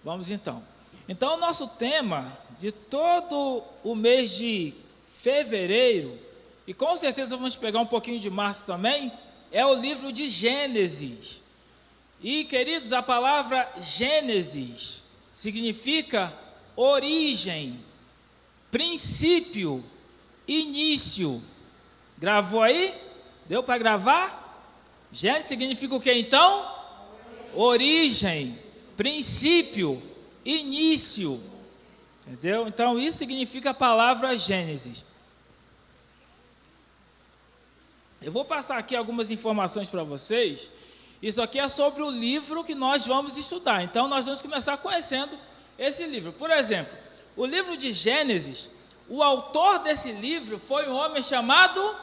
Vamos então. Então, o nosso tema de todo o mês de fevereiro, e com certeza vamos pegar um pouquinho de março também, é o livro de Gênesis. E, queridos, a palavra Gênesis significa origem, princípio, início. Gravou aí? Deu para gravar? Gênesis significa o que então? Origem, princípio, início. Entendeu? Então isso significa a palavra Gênesis. Eu vou passar aqui algumas informações para vocês. Isso aqui é sobre o livro que nós vamos estudar. Então nós vamos começar conhecendo esse livro. Por exemplo, o livro de Gênesis, o autor desse livro foi um homem chamado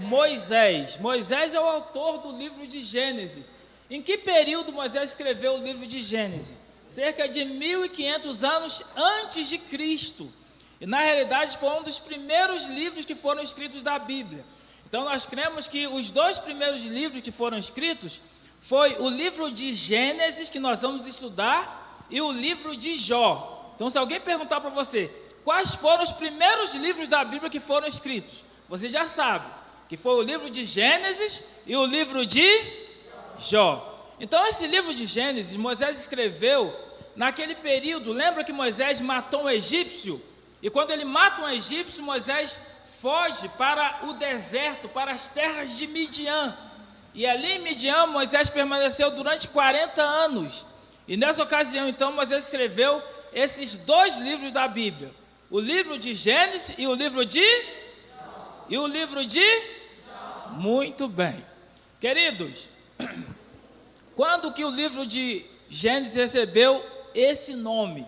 Moisés. Moisés é o autor do livro de Gênesis. Em que período Moisés escreveu o livro de Gênesis? Cerca de 1500 anos antes de Cristo. E na realidade foi um dos primeiros livros que foram escritos da Bíblia. Então nós cremos que os dois primeiros livros que foram escritos foi o livro de Gênesis, que nós vamos estudar, e o livro de Jó. Então se alguém perguntar para você, quais foram os primeiros livros da Bíblia que foram escritos? Você já sabe, que foi o livro de Gênesis e o livro de Jó. Então esse livro de Gênesis, Moisés escreveu naquele período. Lembra que Moisés matou um egípcio? E quando ele mata um egípcio, Moisés foge para o deserto, para as terras de Midian. E ali em Midian, Moisés permaneceu durante 40 anos. E nessa ocasião, então, Moisés escreveu esses dois livros da Bíblia. O livro de Gênesis e o livro de... E o livro de... Muito bem. Queridos, quando que o livro de Gênesis recebeu esse nome?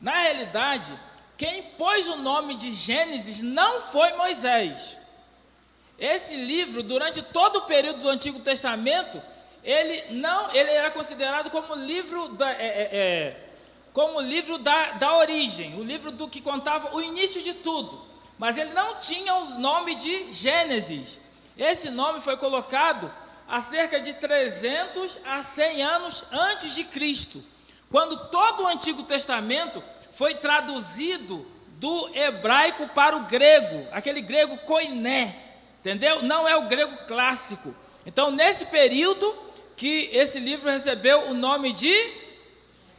Na realidade, quem pôs o nome de Gênesis não foi Moisés. Esse livro, durante todo o período do Antigo Testamento, ele era considerado como livro da origem, o livro do que contava o início de tudo. Mas ele não tinha o nome de Gênesis. Esse nome foi colocado há cerca de 300 a 100 anos antes de Cristo, quando todo o Antigo Testamento foi traduzido do hebraico para o grego, aquele grego koiné, entendeu? Não é o grego clássico. Então, nesse período que esse livro recebeu o nome de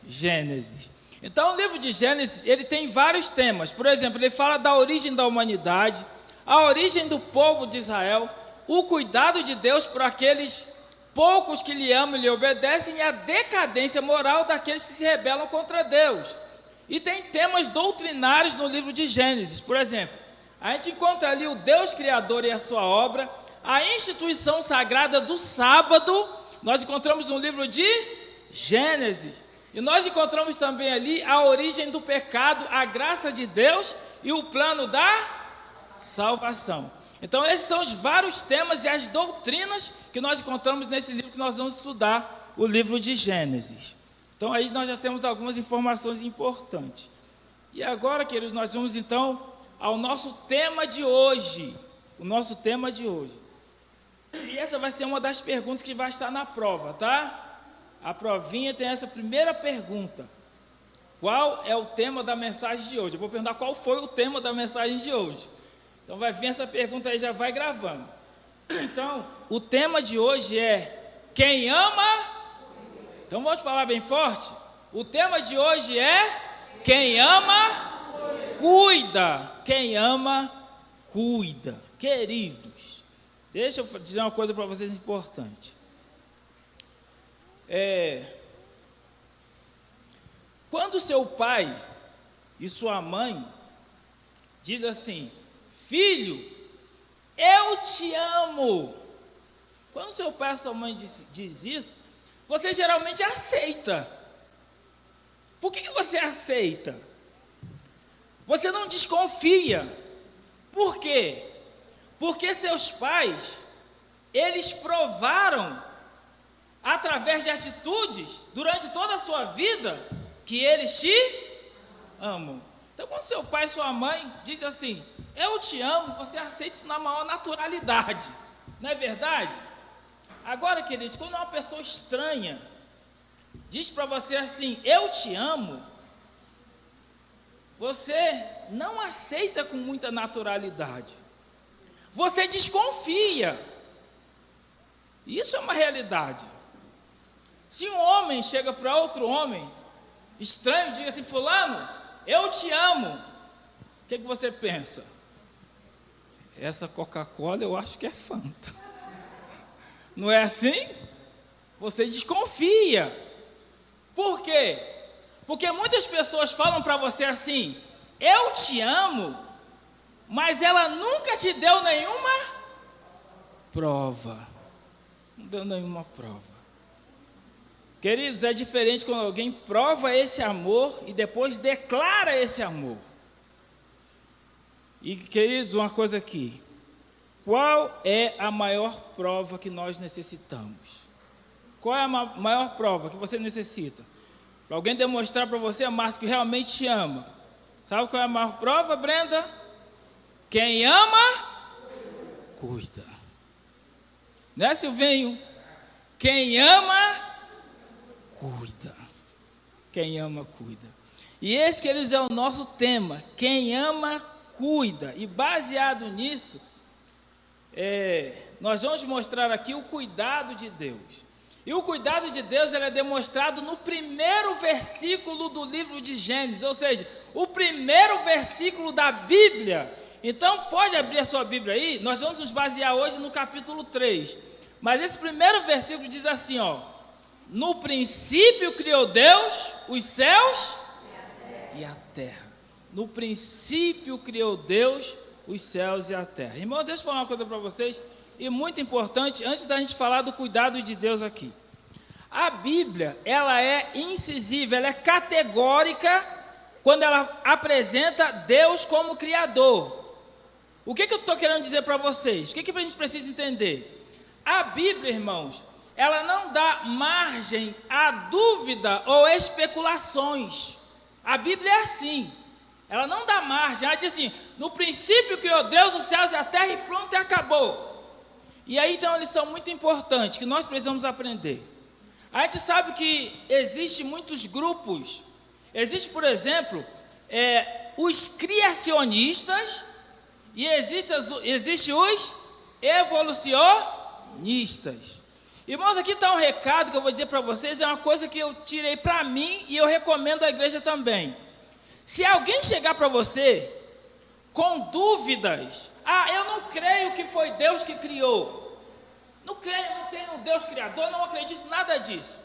Gênesis. Então, o livro de Gênesis, ele tem vários temas. Por exemplo, ele fala da origem da humanidade, a origem do povo de Israel, o cuidado de Deus por aqueles poucos que lhe amam e lhe obedecem, e a decadência moral daqueles que se rebelam contra Deus. E tem temas doutrinários no livro de Gênesis. Por exemplo, a gente encontra ali o Deus Criador e a sua obra, a instituição sagrada do sábado, nós encontramos no livro de Gênesis. E nós encontramos também ali a origem do pecado, a graça de Deus e o plano da salvação. Então esses são os vários temas e as doutrinas que nós encontramos nesse livro que nós vamos estudar, o livro de Gênesis. Então aí nós já temos algumas informações importantes. E agora, queridos, nós vamos então ao nosso tema de hoje. O nosso tema de hoje. E essa vai ser uma das perguntas que vai estar na prova, tá? A provinha tem essa primeira pergunta. Qual é o tema da mensagem de hoje? Eu vou perguntar qual foi o tema da mensagem de hoje. Então vai vir essa pergunta aí, já vai gravando. Então, o tema de hoje é quem ama... Então vamos falar bem forte? O tema de hoje é quem ama, cuida. Quem ama, cuida. Queridos, deixa eu dizer uma coisa para vocês importante. Quando seu pai e sua mãe diz assim: filho, eu te amo. Quando seu pai e sua mãe diz isso, você geralmente aceita. Por que você aceita? Você não desconfia. Por quê? Porque seus pais, eles provaram, através de atitudes, durante toda a sua vida, que eles te amam. Então, quando seu pai e sua mãe dizem assim: eu te amo, você aceita isso na maior naturalidade. Não é verdade? Agora, queridos, quando uma pessoa estranha diz para você assim, eu te amo, você não aceita com muita naturalidade. Você desconfia. Isso é uma realidade. Se um homem chega para outro homem estranho, diga assim, fulano, eu te amo. O que você pensa? Essa Coca-Cola eu acho que é Fanta. Não é assim? Você desconfia. Por quê? Porque muitas pessoas falam para você assim, eu te amo, mas ela nunca te deu nenhuma prova. Não deu nenhuma prova. Queridos, é diferente quando alguém prova esse amor e depois declara esse amor. E, queridos, uma coisa aqui. Qual é a maior prova que nós necessitamos? Qual é a maior prova que você necessita? Para alguém demonstrar para você, Márcio, que realmente te ama. Sabe qual é a maior prova, Brenda? Quem ama, cuida. Não é, Silvinho? Quem ama, cuida. Quem ama, cuida. E esse, queridos, é o nosso tema. Quem ama, cuida. E baseado nisso, nós vamos mostrar aqui o cuidado de Deus. E o cuidado de Deus ele é demonstrado no primeiro versículo do livro de Gênesis, ou seja, o primeiro versículo da Bíblia. Então, pode abrir a sua Bíblia aí, nós vamos nos basear hoje no capítulo 3. Mas esse primeiro versículo diz assim, ó, no princípio criou Deus os céus e a terra. No princípio criou Deus os céus e a terra. Irmão, deixa eu falar uma coisa para vocês. E muito importante, antes da gente falar do cuidado de Deus aqui. A Bíblia, ela é incisiva, ela é categórica quando ela apresenta Deus como Criador. O que eu estou querendo dizer para vocês? O que a gente precisa entender? A Bíblia, irmãos, ela não dá margem a dúvida ou especulações. A Bíblia é assim, ela não dá margem, ela diz assim, no princípio criou Deus os céus e a terra e pronto e acabou. E aí tem uma lição muito importante que nós precisamos aprender. A gente sabe que existem muitos grupos. Existe, por exemplo, os criacionistas e existe os evolucionistas. Irmãos, aqui está um recado que eu vou dizer para vocês, é uma coisa que eu tirei para mim e eu recomendo à igreja também. Se alguém chegar para você com dúvidas, eu não creio que foi Deus que criou. Não creio, não tenho um Deus criador, não acredito nada disso.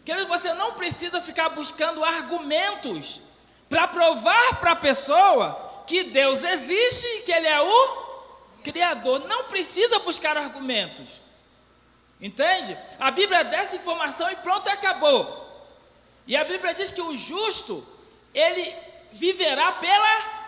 Querido, você não precisa ficar buscando argumentos para provar para a pessoa que Deus existe e que Ele é o Criador. Não precisa buscar argumentos. Entende? A Bíblia dá essa informação e pronto, acabou. E a Bíblia diz que o justo, ele viverá pela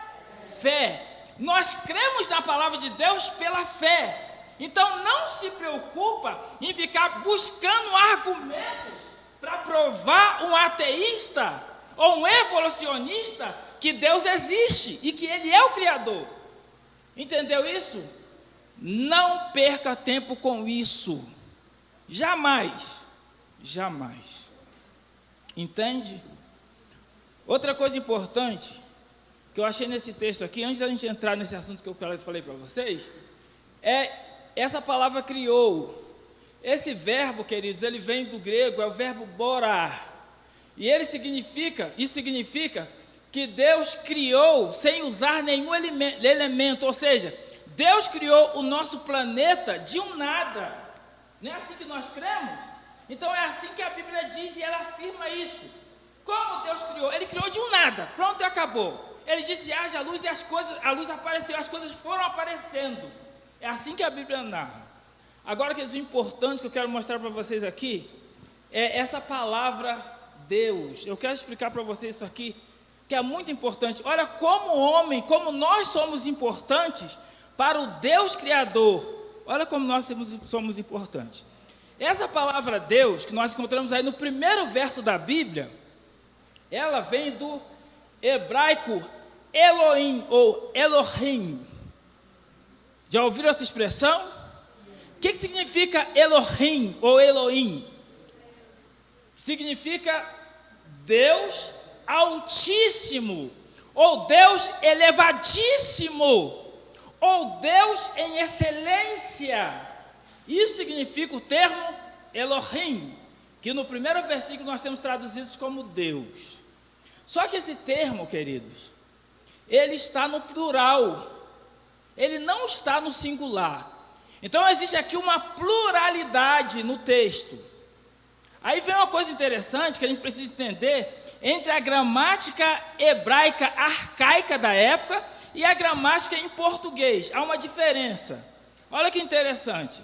fé. Nós cremos na palavra de Deus pela fé. Então não se preocupa em ficar buscando argumentos para provar um ateísta ou um evolucionista que Deus existe e que Ele é o Criador. Entendeu isso? Não perca tempo com isso. Jamais. Jamais. Entende? Outra coisa importante que eu achei nesse texto aqui, antes da gente entrar nesse assunto que eu falei para vocês, é essa palavra criou. Esse verbo, queridos, ele vem do grego, é o verbo borar. E isso significa que Deus criou sem usar nenhum elemento, ou seja, Deus criou o nosso planeta de um nada. Não é assim que nós cremos? Então é assim que a Bíblia diz e ela afirma isso. Como Deus criou? Ele criou de um nada, pronto e acabou. Ele disse, haja luz e a luz apareceu, as coisas foram aparecendo. É assim que a Bíblia narra. Agora, que é importante que eu quero mostrar para vocês aqui, é essa palavra Deus. Eu quero explicar para vocês isso aqui, que é muito importante. Olha como homem, como nós somos importantes para o Deus Criador. Olha como nós somos importantes. Essa palavra Deus, que nós encontramos aí no primeiro verso da Bíblia, ela vem do hebraico Elohim ou Elohim. Já ouviram essa expressão? O que significa Elohim ou Elohim? significa Deus Altíssimo, ou Deus elevadíssimo, ou Deus em excelência. Isso significa o termo Elohim, que no primeiro versículo nós temos traduzido como Deus. Só que esse termo, queridos, ele está no plural, ele não está no singular. Então existe aqui uma pluralidade no texto. Aí vem uma coisa interessante que a gente precisa entender entre a gramática hebraica arcaica da época e a gramática em português. Há uma diferença. Olha que interessante.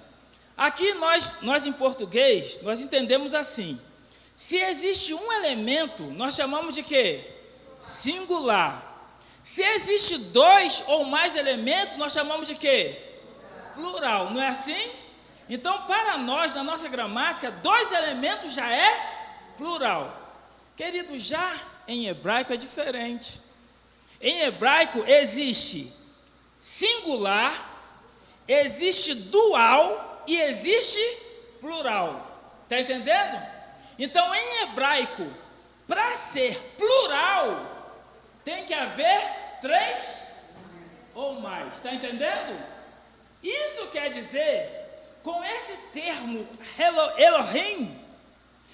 Aqui nós em português, nós entendemos assim: se existe um elemento, nós chamamos de quê? Singular. Se existe dois ou mais elementos, nós chamamos de quê? Plural, não é assim? Então, para nós, na nossa gramática, dois elementos já é plural. Querido, já em hebraico é diferente. Em hebraico existe singular, existe dual e existe plural. Está entendendo? Então, em hebraico, para ser plural, tem que haver três ou mais. Está entendendo? Isso quer dizer, com esse termo Elohim,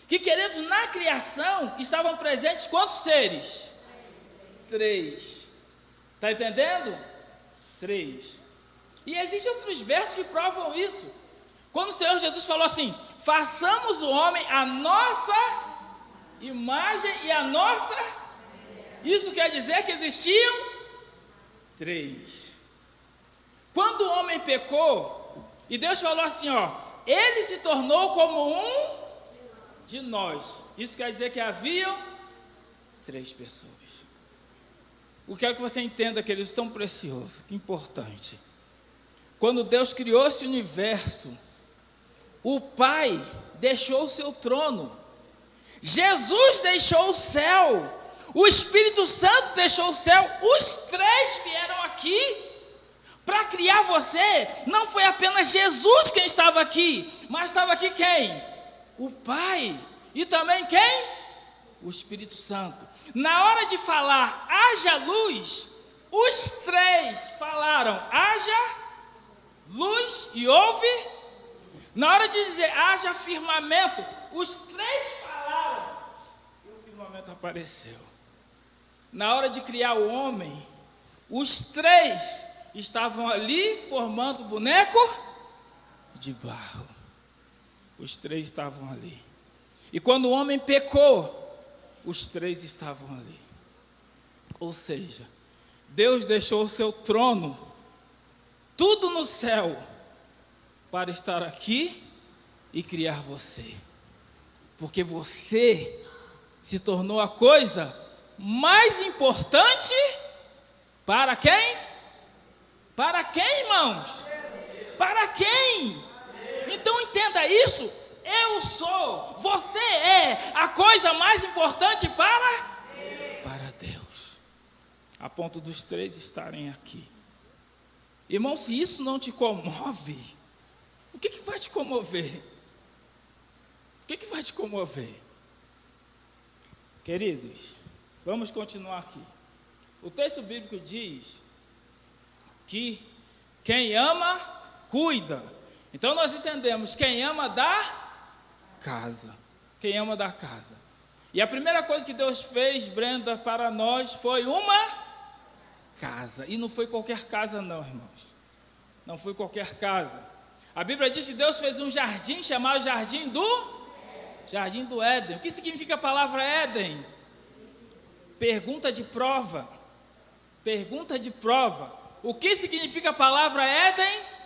que, queridos, na criação estavam presentes quantos seres? 3. Está entendendo? 3. E existem outros versos que provam isso. Quando o Senhor Jesus falou assim: façamos o homem a nossa imagem e a nossa... Isso quer dizer que existiam 3. Quando o homem pecou, e Deus falou assim, ó, ele se tornou como um de nós. Isso quer dizer que haviam 3 pessoas. Eu quero que você entenda que eles são preciosos, que importante. Quando Deus criou esse universo, o Pai deixou o seu trono, Jesus deixou o céu, o Espírito Santo deixou o céu, os 3 vieram aqui para criar você. Não foi apenas Jesus quem estava aqui, mas estava aqui quem? O Pai. E também quem? O Espírito Santo. Na hora de falar haja luz, os 3 falaram haja luz e houve. Na hora de dizer haja firmamento, os 3 falaram e o firmamento apareceu. Na hora de criar o homem, os 3 estavam ali formando o boneco de barro. Os 3 estavam ali. E quando o homem pecou, os 3 estavam ali. Ou seja, Deus deixou o seu trono, tudo no céu, para estar aqui e criar você. Porque você se tornou a coisa mais importante para quem? Para quem, irmãos? Para quem? Então entenda isso. Eu sou, você é a coisa mais importante para Deus. A ponto dos 3 estarem aqui. Irmão, se isso não te comove, o que vai te comover? O que vai te comover? Queridos, vamos continuar aqui. O texto bíblico diz que quem ama, cuida. Então nós entendemos, quem ama dá casa. Quem ama dá casa. E a primeira coisa que Deus fez, Brenda, para nós foi uma casa. E não foi qualquer casa não, irmãos. Não foi qualquer casa. A Bíblia diz que Deus fez um jardim chamado Jardim do Éden. O que significa a palavra Éden? Pergunta de prova. Pergunta de prova. O que significa a palavra Éden?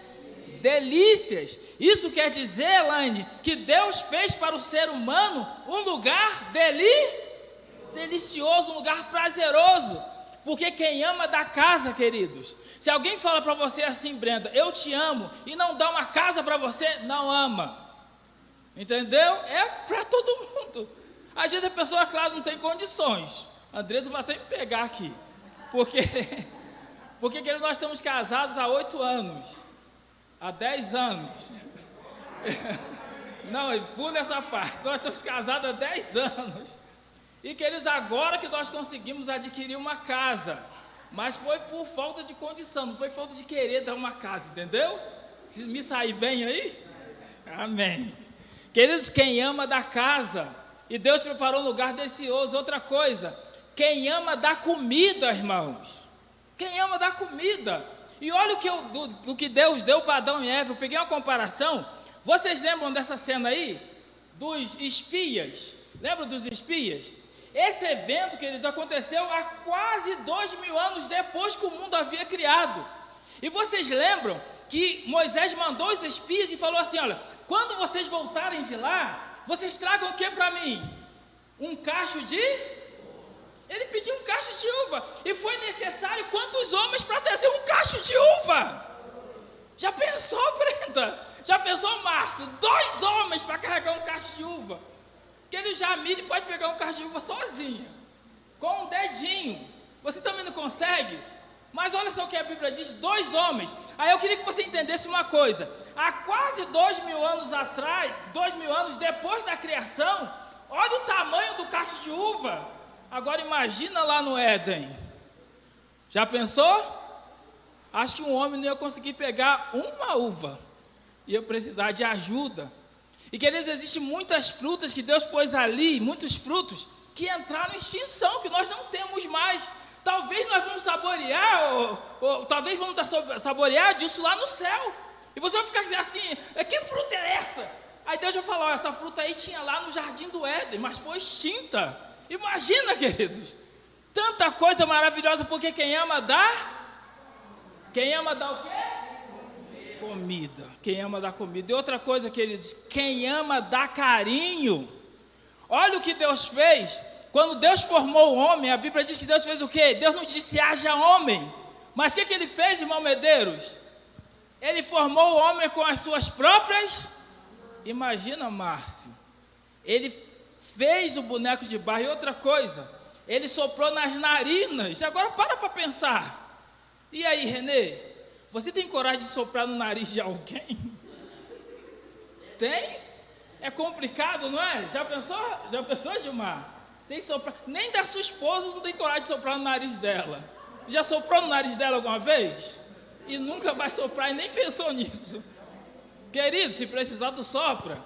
Delícias. Isso quer dizer, Elaine, que Deus fez para o ser humano um lugar delicioso, um lugar prazeroso. Porque quem ama dá casa, queridos. Se alguém fala para você assim, Brenda, eu te amo, e não dá uma casa para você, não ama. Entendeu? É para todo mundo. Às vezes a pessoa, claro, não tem condições. A Andressa vai até me pegar aqui. Porque querido, nós estamos casados há 8 anos. Há 10 anos. Não, pula essa parte. Nós estamos casados há 10 anos. E, queridos, agora que nós conseguimos adquirir uma casa. Mas foi por falta de condição, não foi falta de querer dar uma casa, entendeu? Se me sair bem aí? Amém. Queridos, quem ama da casa, e Deus preparou um lugar delicioso. Outra coisa, quem ama da comida, irmãos. Quem ama da comida. E olha o que Deus deu para Adão e Eva. Eu peguei uma comparação. Vocês lembram dessa cena aí? Dos espias. Lembram dos espias? Esse evento, queridos, aconteceu há quase 2000 anos depois que o mundo havia criado. E vocês lembram que Moisés mandou os espias e falou assim: olha, quando vocês voltarem de lá, vocês tragam o que para mim? Um cacho de... Ele pediu um cacho de uva. E foi necessário quantos homens para trazer um cacho de uva? Já pensou, Brenda? Já pensou, Márcio? 2 homens para carregar um cacho de uva. Aquele Jamile pode pegar um cacho de uva sozinha, com um dedinho. Você também não consegue? Mas olha só o que a Bíblia diz: 2 homens. Aí eu queria que você entendesse uma coisa. Há quase 2000 anos atrás, 2000 anos depois da criação, olha o tamanho do cacho de uva. Agora imagina lá no Éden. Já pensou? Acho que um homem não ia conseguir pegar uma uva. Ia precisar de ajuda. E, queridos, existem muitas frutas que Deus pôs ali, muitos frutos que entraram em extinção, que nós não temos mais. Talvez nós vamos saborear, ou talvez vamos saborear disso lá no céu. E você vai ficar dizendo assim: que fruta é essa? Aí Deus vai falar: essa fruta aí tinha lá no jardim do Éden, mas foi extinta. Imagina, queridos, tanta coisa maravilhosa, porque quem ama dá. Quem ama dá o quê? Comida. Quem ama dá comida. E outra coisa, queridos, quem ama dá carinho. Olha o que Deus fez. Quando Deus formou o homem, a Bíblia diz que Deus fez o quê? Deus não disse haja homem. Mas o que ele fez, irmão Medeiros? Ele formou o homem com as suas próprias... Imagina, Márcio. Ele fez o boneco de barro. E outra coisa, ele soprou nas narinas. Agora para pensar. E aí, Renê? Você tem coragem de soprar no nariz de alguém? Tem? É complicado, não é? Já pensou, Gilmar? Tem que soprar. Nem da sua esposa não tem coragem de soprar no nariz dela. Você já soprou no nariz dela alguma vez? E nunca vai soprar e nem pensou nisso. Querido, se precisar tu sopra.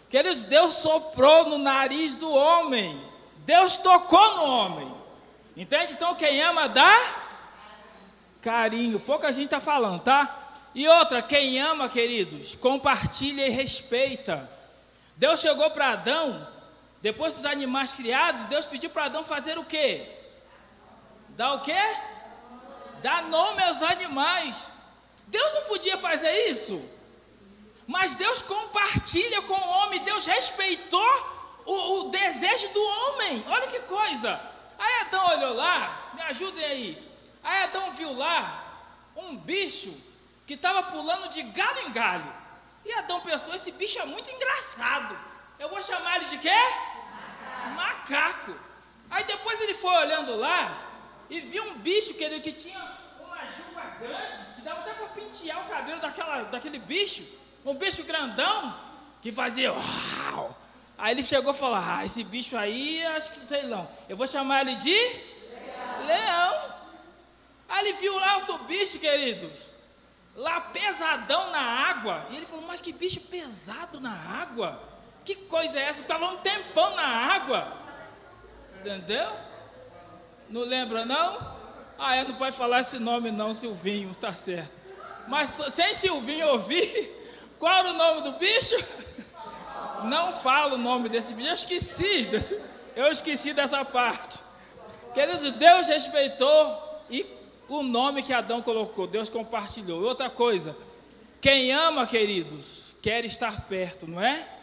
Queridos, Deus soprou no nariz do homem. Deus tocou no homem. Entende? Então quem ama dá carinho. Pouca gente está falando, tá? E outra, quem ama, queridos, compartilha e respeita. Deus chegou para Adão, depois dos animais criados, Deus pediu para Adão fazer o quê? Dar o quê? Dar nome aos animais. Deus não podia fazer isso, mas Deus compartilha com o homem. Deus respeitou o desejo do homem. Olha que coisa. Aí Adão olhou lá, me ajudem aí. Aí Adão viu lá um bicho que estava pulando de galho em galho. E Adão pensou: esse bicho é muito engraçado. Eu vou chamar ele de quê? Macaco. Aí depois ele foi olhando lá e viu um bicho que tinha uma juba grande, que dava até para pentear o cabelo daquele bicho. Um bicho grandão que fazia uau. Aí ele chegou e falou: esse bicho aí, acho que sei não. Eu vou chamar ele de leão. Aí ele viu lá outro bicho, queridos, lá pesadão na água. E ele falou: mas que bicho pesado na água? Que coisa é essa? Ficava um tempão na água. Entendeu? Não lembra não? Não pode falar esse nome não, Silvinho, tá certo. Mas sem Silvinho ouvir, qual era o nome do bicho? Não falo o nome desse bicho, eu esqueci dessa parte. Queridos, Deus respeitou e o nome que Adão colocou, Deus compartilhou. Outra coisa, quem ama, queridos, quer estar perto, não é?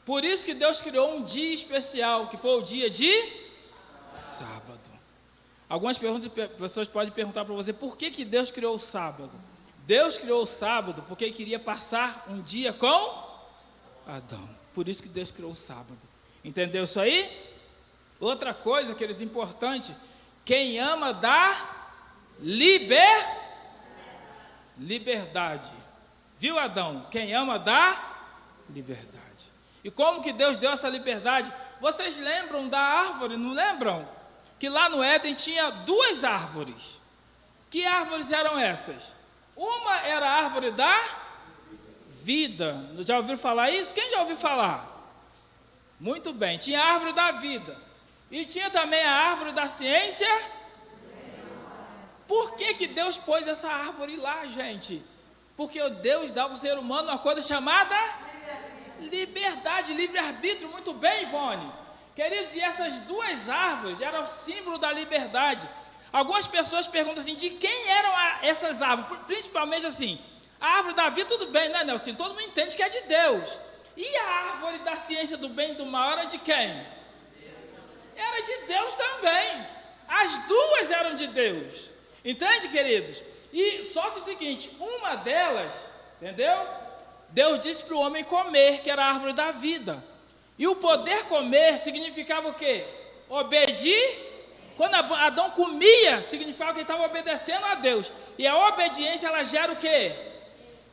Por isso que Deus criou um dia especial, que foi o dia de sábado. Algumas pessoas podem perguntar para você: por que Deus criou o sábado? Deus criou o sábado porque Ele queria passar um dia com Adão. Por isso que Deus criou o sábado. Entendeu isso aí? Outra coisa, queridos, importante: quem ama dá liberdade. Viu, Adão? Quem ama dá liberdade. E como que Deus deu essa liberdade? Vocês lembram da árvore, não lembram? Que lá no Éden tinha 2 árvores. Que árvores eram essas? Uma era a árvore da vida. Já ouviram falar isso? Quem já ouviu falar? Muito bem, tinha a árvore da vida. E tinha também a árvore da ciência. Por que Deus pôs essa árvore lá, gente? Porque Deus dá ao ser humano uma coisa chamada liberdade, livre-arbítrio. Muito bem, Ivone. Queridos, e essas 2 árvores eram o símbolo da liberdade. Algumas pessoas perguntam assim, de quem eram essas árvores? Principalmente assim, a árvore da vida, tudo bem, né, Nelson? Todo mundo entende que é de Deus. E a árvore da ciência do bem e do mal era de quem? Era de Deus também. As 2 eram de Deus. Entende, queridos? E só que é o seguinte, uma delas, entendeu? Deus disse para o homem comer, que era a árvore da vida. E o poder comer significava o quê? Obedir. Quando Adão comia, significava que ele estava obedecendo a Deus. E a obediência, ela gera o quê?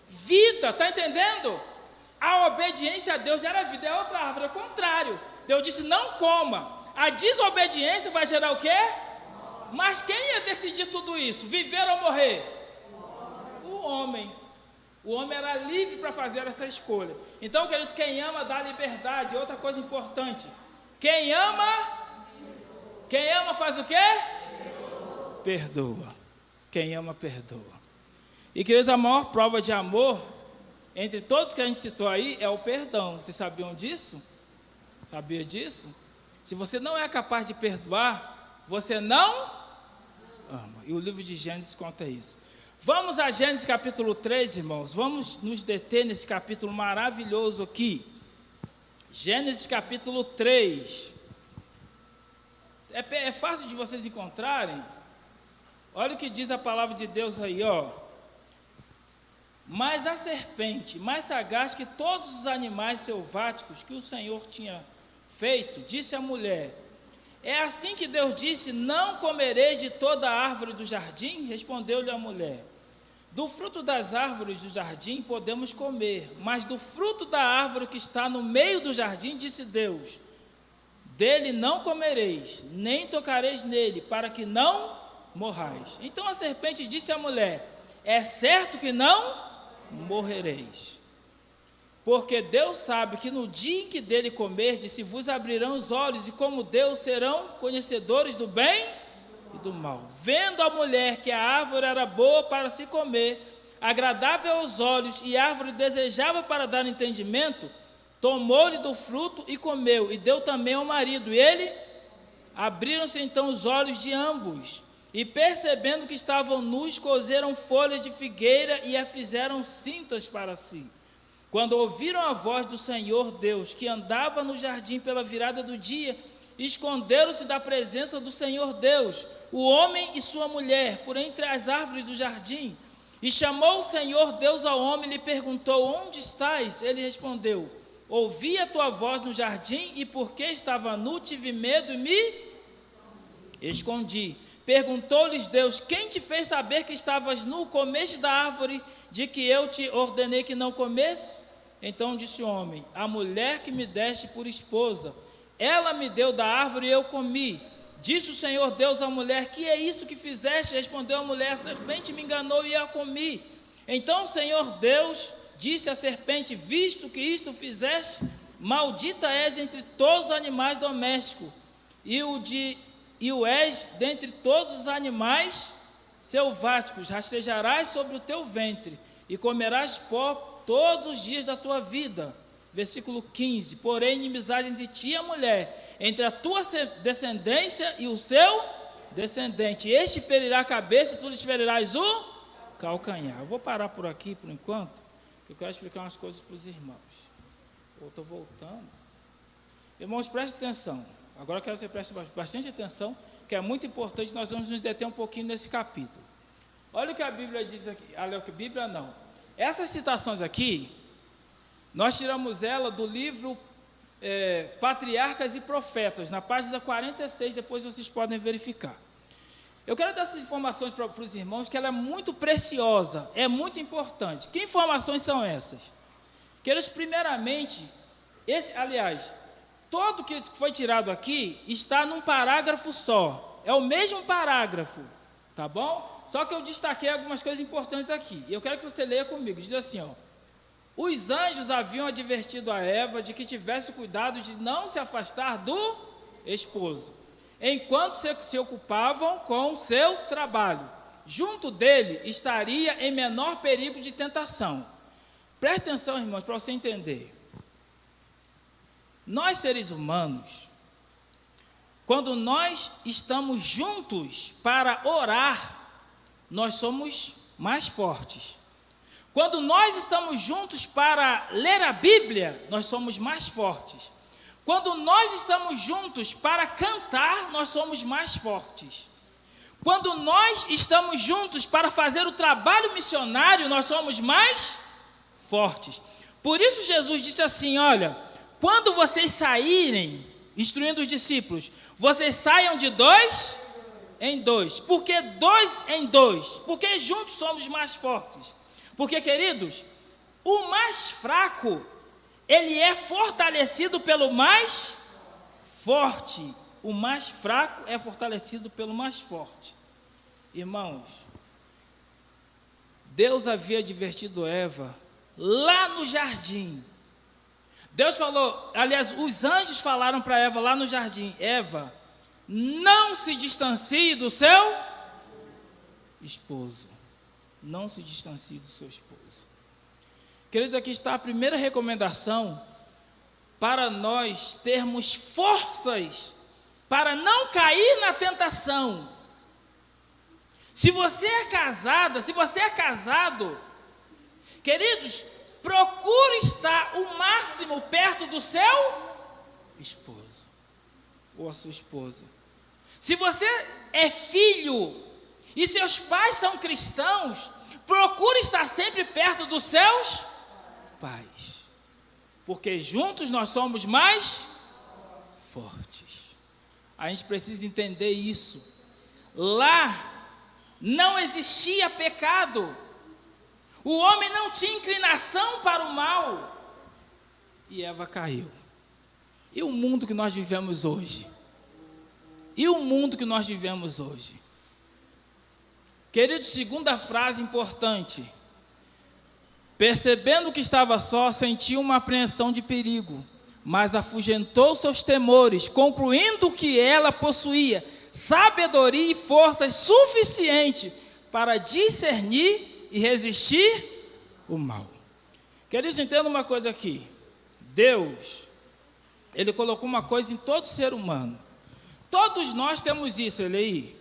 Vida, está entendendo? A obediência a Deus gera vida, é outra árvore, é o contrário. Deus disse, não coma. A desobediência vai gerar o quê? Mas quem ia decidir tudo isso? Viver ou morrer? O homem. O homem era livre para fazer essa escolha. Então, queridos, quem ama dá liberdade. Outra coisa importante. Quem ama faz o quê? Perdoa. Quem ama, perdoa. E, queridos, a maior prova de amor, entre todos que a gente citou aí, é o perdão. Vocês sabiam disso? Sabia disso? Se você não é capaz de perdoar, você não ama. E o livro de Gênesis conta isso. Vamos a Gênesis capítulo 3, irmãos. Vamos nos deter nesse capítulo maravilhoso aqui. Gênesis capítulo 3. É fácil de vocês encontrarem. Olha o que diz a palavra de Deus aí, ó. Mas a serpente, mais sagaz que todos os animais selváticos que o Senhor tinha feito, disse à mulher: é assim que Deus disse, não comereis de toda a árvore do jardim? Respondeu-lhe a mulher: do fruto das árvores do jardim podemos comer, mas do fruto da árvore que está no meio do jardim, disse Deus, dele não comereis, nem tocareis nele, para que não morrais. Então a serpente disse à mulher: é certo que não morrereis, porque Deus sabe que no dia em que dele comerdes, se vos abrirão os olhos, e como Deus serão conhecedores do bem e do mal. Vendo a mulher que a árvore era boa para se comer, agradável aos olhos, e árvore desejável para dar entendimento, tomou-lhe do fruto e comeu, e deu também ao marido, e ele abriram-se então os olhos de ambos, e percebendo que estavam nus, coseram folhas de figueira e a fizeram cintas para si. Quando ouviram a voz do Senhor Deus, que andava no jardim pela virada do dia, esconderam-se da presença do Senhor Deus, o homem e sua mulher, por entre as árvores do jardim. E chamou o Senhor Deus ao homem e lhe perguntou: onde estás? Ele respondeu: ouvi a tua voz no jardim, e porque estava nu, tive medo e me escondi. Perguntou-lhes Deus: quem te fez saber que estavas nu? Comeste da árvore de que eu te ordenei que não comesse? Então disse o homem: a mulher que me deste por esposa, ela me deu da árvore e eu comi. Disse o Senhor Deus à mulher: que é isso que fizeste? Respondeu a mulher: a serpente me enganou e eu comi. Então o Senhor Deus disse à serpente: visto que isto fizeste, maldita és entre todos os animais domésticos, e o és dentre todos os animais selváticos. Rastejarás sobre o teu ventre, e comerás pó todos os dias da tua vida. Versículo 15. Porém, inimizade entre ti e a mulher, entre a tua descendência e o seu descendente. Este ferirá a cabeça, e tu lhe ferirás o calcanhar. Eu vou parar por aqui por enquanto, que eu quero explicar umas coisas para os irmãos. Eu estou voltando. Irmãos, prestem atenção. Agora eu quero que você preste bastante atenção, que é muito importante. Nós vamos nos deter um pouquinho nesse capítulo. Olha o que a Bíblia diz aqui. Olha o que a Bíblia não. Essas citações aqui, nós tiramos ela do livro Patriarcas e Profetas, na página 46, depois vocês podem verificar. Eu quero dar essas informações para os irmãos, que ela é muito preciosa, é muito importante. Que informações são essas? Queridos, primeiramente, Aliás, todo que foi tirado aqui está num parágrafo só. É o mesmo parágrafo, tá bom? Só que eu destaquei algumas coisas importantes aqui. E eu quero que você leia comigo. Diz assim, ó. Os anjos haviam advertido a Eva de que tivesse cuidado de não se afastar do esposo, enquanto se ocupavam com o seu trabalho. Junto dele estaria em menor perigo de tentação. Preste atenção, irmãos, para você entender. Nós, seres humanos, quando nós estamos juntos para orar, nós somos mais fortes. Quando nós estamos juntos para ler a Bíblia, nós somos mais fortes. Quando nós estamos juntos para cantar, nós somos mais fortes. Quando nós estamos juntos para fazer o trabalho missionário, nós somos mais fortes. Por isso Jesus disse assim, olha, quando vocês saírem, instruindo os discípulos, vocês saiam de 2 em 2. Por que 2 em 2? Porque juntos somos mais fortes. Porque, queridos, o mais fraco, ele é fortalecido pelo mais forte. O mais fraco é fortalecido pelo mais forte. Irmãos, Deus havia advertido Eva lá no jardim. Deus falou, aliás, os anjos falaram para Eva lá no jardim, Eva, não se distancie do seu esposo. Não se distancie do seu esposo. Queridos, aqui está a primeira recomendação para nós termos forças para não cair na tentação. Se você é casada, se você é casado, queridos, procure estar o máximo perto do seu esposo ou a sua esposa. Se você é filho e seus pais são cristãos, procure estar sempre perto dos seus pais, porque juntos nós somos mais fortes. A gente precisa entender isso. Lá não existia pecado, o homem não tinha inclinação para o mal, e Eva caiu. E o mundo que nós vivemos hoje? E o mundo que nós vivemos hoje? Querido, segunda frase importante. Percebendo que estava só, sentiu uma apreensão de perigo, mas afugentou seus temores, concluindo que ela possuía sabedoria e forças suficientes para discernir e resistir o mal. Queridos, entenda uma coisa aqui. Deus, Ele colocou uma coisa em todo ser humano. Todos nós temos isso, Eli.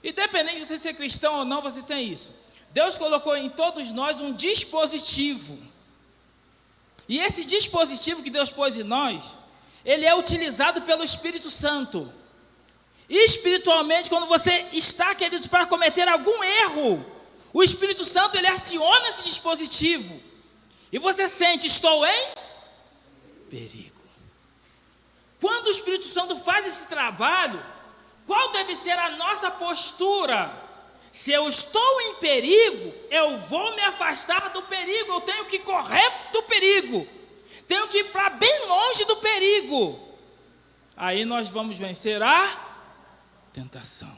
Independente de você ser cristão ou não, você tem isso. Deus colocou em todos nós um dispositivo. E esse dispositivo que Deus pôs em nós, ele é utilizado pelo Espírito Santo. E espiritualmente, quando você está, queridos, para cometer algum erro, o Espírito Santo, ele aciona esse dispositivo. E você sente, estou em perigo. Quando o Espírito Santo faz esse trabalho, qual deve ser a nossa postura? Se eu estou em perigo, eu vou me afastar do perigo, eu tenho que correr do perigo, tenho que ir para bem longe do perigo. Aí nós vamos vencer a tentação.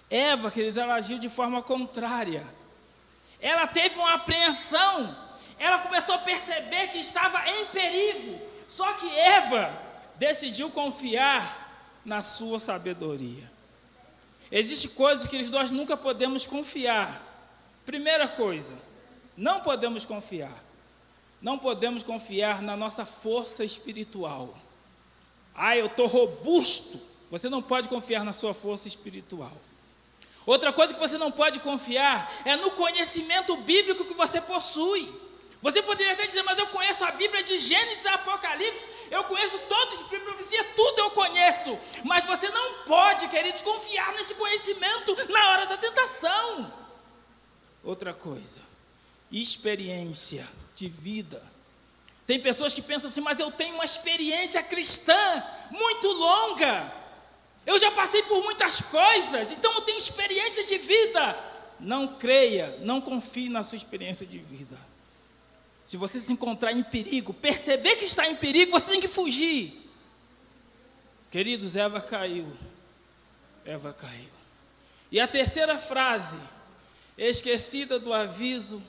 Eva, queridos, ela agiu de forma contrária. Ela teve uma apreensão, ela começou a perceber que estava em perigo. Só que Eva decidiu confiar na sua sabedoria. Existem coisas que nós nunca podemos confiar. Primeira coisa, não podemos confiar. Não podemos confiar na nossa força espiritual. Eu estou robusto. Você não pode confiar na sua força espiritual. Outra coisa que você não pode confiar é no conhecimento bíblico que você possui. Você poderia até dizer, mas eu conheço a Bíblia de Gênesis a Apocalipse, eu conheço toda a profecia, tudo eu conheço. Mas você não pode, queridos, confiar nesse conhecimento na hora da tentação. Outra coisa, experiência de vida. Tem pessoas que pensam assim, mas eu tenho uma experiência cristã muito longa. Eu já passei por muitas coisas, então eu tenho experiência de vida. Não creia, não confie na sua experiência de vida. Se você se encontrar em perigo, perceber que está em perigo, você tem que fugir. Queridos, Eva caiu. Eva caiu. E a terceira frase, esquecida do aviso,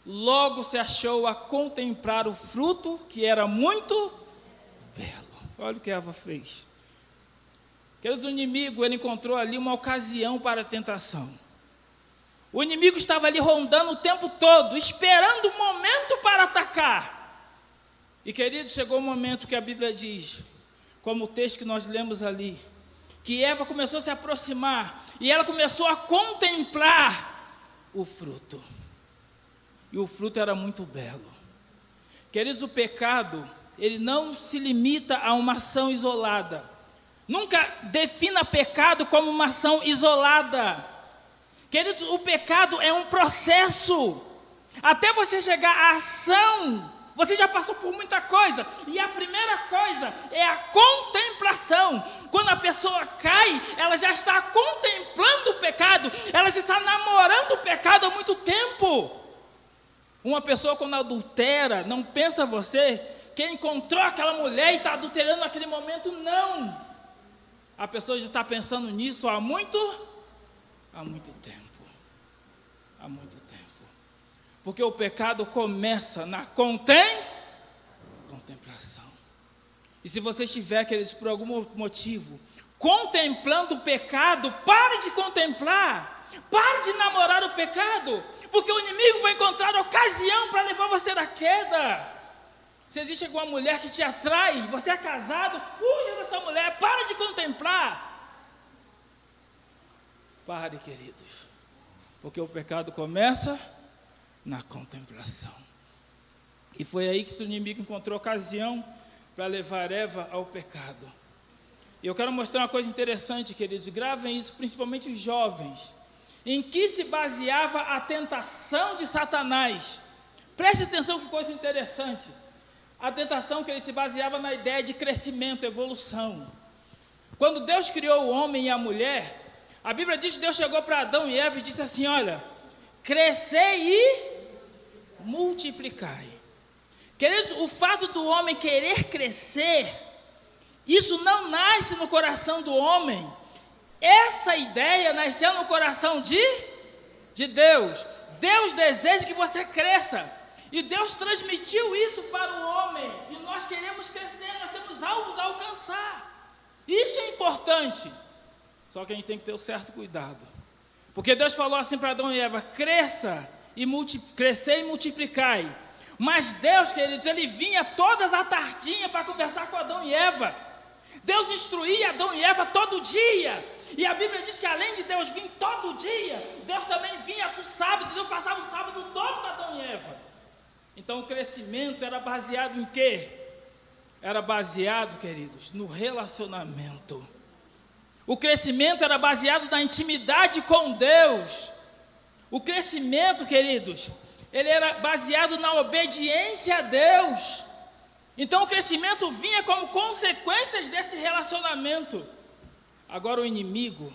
logo se achou a contemplar o fruto que era muito belo. Olha o que Eva fez. Queridos, o inimigo, ele encontrou ali uma ocasião para a tentação. O inimigo estava ali rondando o tempo todo, esperando o momento para atacar. E, queridos, chegou o momento que a Bíblia diz, como o texto que nós lemos ali, que Eva começou a se aproximar e ela começou a contemplar o fruto. E o fruto era muito belo. Queridos, o pecado, ele não se limita a uma ação isolada. Nunca defina pecado como uma ação isolada. Queridos, o pecado é um processo. Até você chegar à ação, você já passou por muita coisa. E a primeira coisa é a contemplação. Quando a pessoa cai, ela já está contemplando o pecado. Ela já está namorando o pecado há muito tempo. Uma pessoa quando adultera, não pensa você que encontrou aquela mulher e está adulterando naquele momento, não. A pessoa já está pensando nisso há muito tempo. Há muito tempo. Porque o pecado começa na contemplação. E se você estiver, queridos, por algum motivo, contemplando o pecado, pare de contemplar. Pare de namorar o pecado. Porque o inimigo vai encontrar ocasião para levar você à queda. Se existe alguma mulher que te atrai, você é casado, fuja dessa mulher, para de contemplar. Pare, queridos, porque o pecado começa na contemplação. E foi aí que o inimigo encontrou ocasião para levar Eva ao pecado. E eu quero mostrar uma coisa interessante, queridos, gravem isso, principalmente os jovens. Em que se baseava a tentação de Satanás? Preste atenção que coisa interessante. A tentação que ele se baseava na ideia de crescimento, evolução. Quando Deus criou o homem e a mulher, a Bíblia diz que Deus chegou para Adão e Eva e disse assim, olha, crescei e multiplicai. Queridos, o fato do homem querer crescer, isso não nasce no coração do homem. Essa ideia nasceu no coração de Deus. Deus deseja que você cresça. E Deus transmitiu isso para o homem. E nós queremos crescer, nós temos alvos a alcançar. Isso é importante. Só que a gente tem que ter um certo cuidado. Porque Deus falou assim para Adão e Eva, crescer e multiplicai. Mas Deus, queridos, ele vinha todas as tardinhas para conversar com Adão e Eva. Deus instruía Adão e Eva todo dia. E a Bíblia diz que além de Deus vir todo dia, Deus também vinha do sábado. Deus passava o sábado todo com Adão e Eva. Então o crescimento era baseado em quê? Era baseado, queridos, no relacionamento. O crescimento era baseado na intimidade com Deus. O crescimento, queridos, ele era baseado na obediência a Deus. Então o crescimento vinha como consequências desse relacionamento. Agora o inimigo,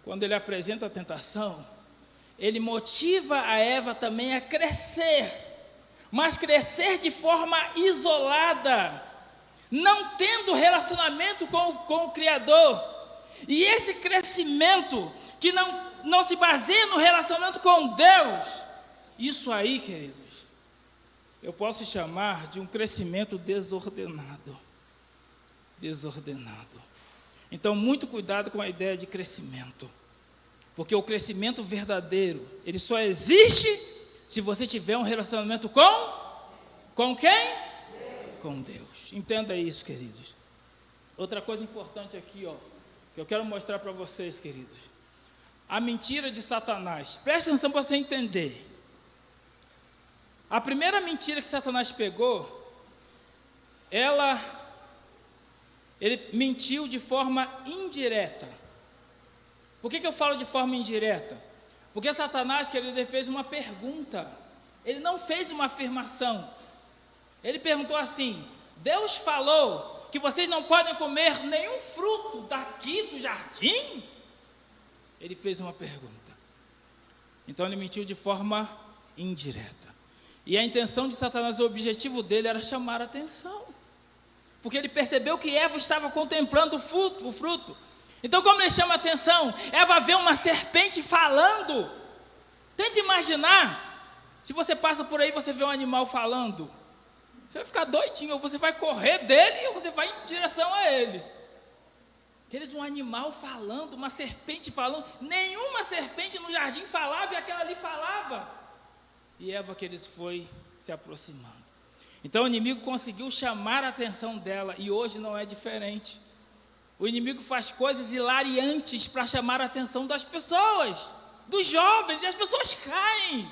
quando ele apresenta a tentação, ele motiva a Eva também a crescer, mas crescer de forma isolada, não tendo relacionamento com o Criador. E esse crescimento que não se baseia no relacionamento com Deus, isso aí, queridos, eu posso chamar de um crescimento desordenado. Desordenado. Então, muito cuidado com a ideia de crescimento. Porque o crescimento verdadeiro, ele só existe se você tiver um relacionamento com quem? Deus. Com Deus. Entenda isso, queridos. Outra coisa importante aqui, que eu quero mostrar para vocês, queridos. A mentira de Satanás. Preste atenção para você entender. A primeira mentira que Satanás pegou, ele mentiu de forma indireta. Por que eu falo de forma indireta? Porque Satanás, queridos, ele fez uma pergunta. Ele não fez uma afirmação. Ele perguntou assim, Deus falou que vocês não podem comer nenhum fruto daqui do jardim? Ele fez uma pergunta. Então ele mentiu de forma indireta. E a intenção de Satanás, o objetivo dele era chamar a atenção. Porque ele percebeu que Eva estava contemplando o fruto. Então, como ele chama a atenção? Eva vê uma serpente falando. Tenta imaginar, se você passa por aí e você vê um animal falando, você vai ficar doidinho, ou você vai correr dele, ou você vai em direção a ele. Aqueles um animal falando, uma serpente falando, nenhuma serpente no jardim falava e aquela ali falava. E Eva, aqueles foi se aproximando. Então o inimigo conseguiu chamar a atenção dela, e hoje não é diferente. O inimigo faz coisas hilariantes para chamar a atenção das pessoas, dos jovens, e as pessoas caem,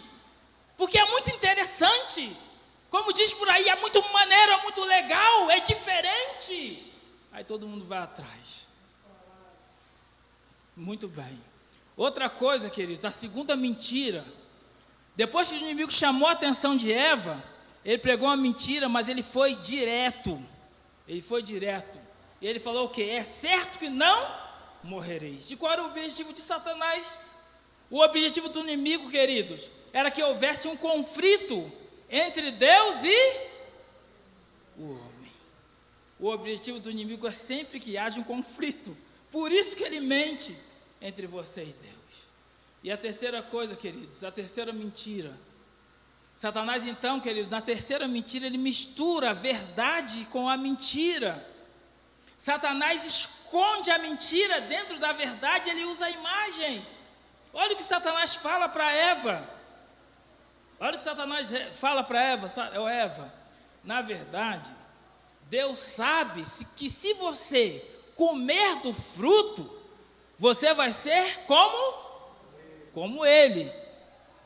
porque é muito interessante, como diz por aí, é muito maneiro, é muito legal, é diferente, aí todo mundo vai atrás. Muito bem. Outra coisa, queridos, a segunda mentira, depois que o inimigo chamou a atenção de Eva, ele pregou uma mentira, mas ele foi direto, e ele falou o quê? É certo que não morrereis. E qual era o objetivo de Satanás? O objetivo do inimigo, queridos, era que houvesse um conflito entre Deus e o homem. O objetivo do inimigo é sempre que haja um conflito. Por isso que ele mente entre você e Deus. E a terceira coisa, queridos, a terceira mentira. Satanás, então, queridos, na terceira mentira, ele mistura a verdade com a mentira. Satanás esconde a mentira dentro da verdade, ele usa a imagem. Olha o que Satanás fala para Eva. Olha o que Satanás fala para Eva. Eva, na verdade, Deus sabe que se você comer do fruto, você vai ser como ele,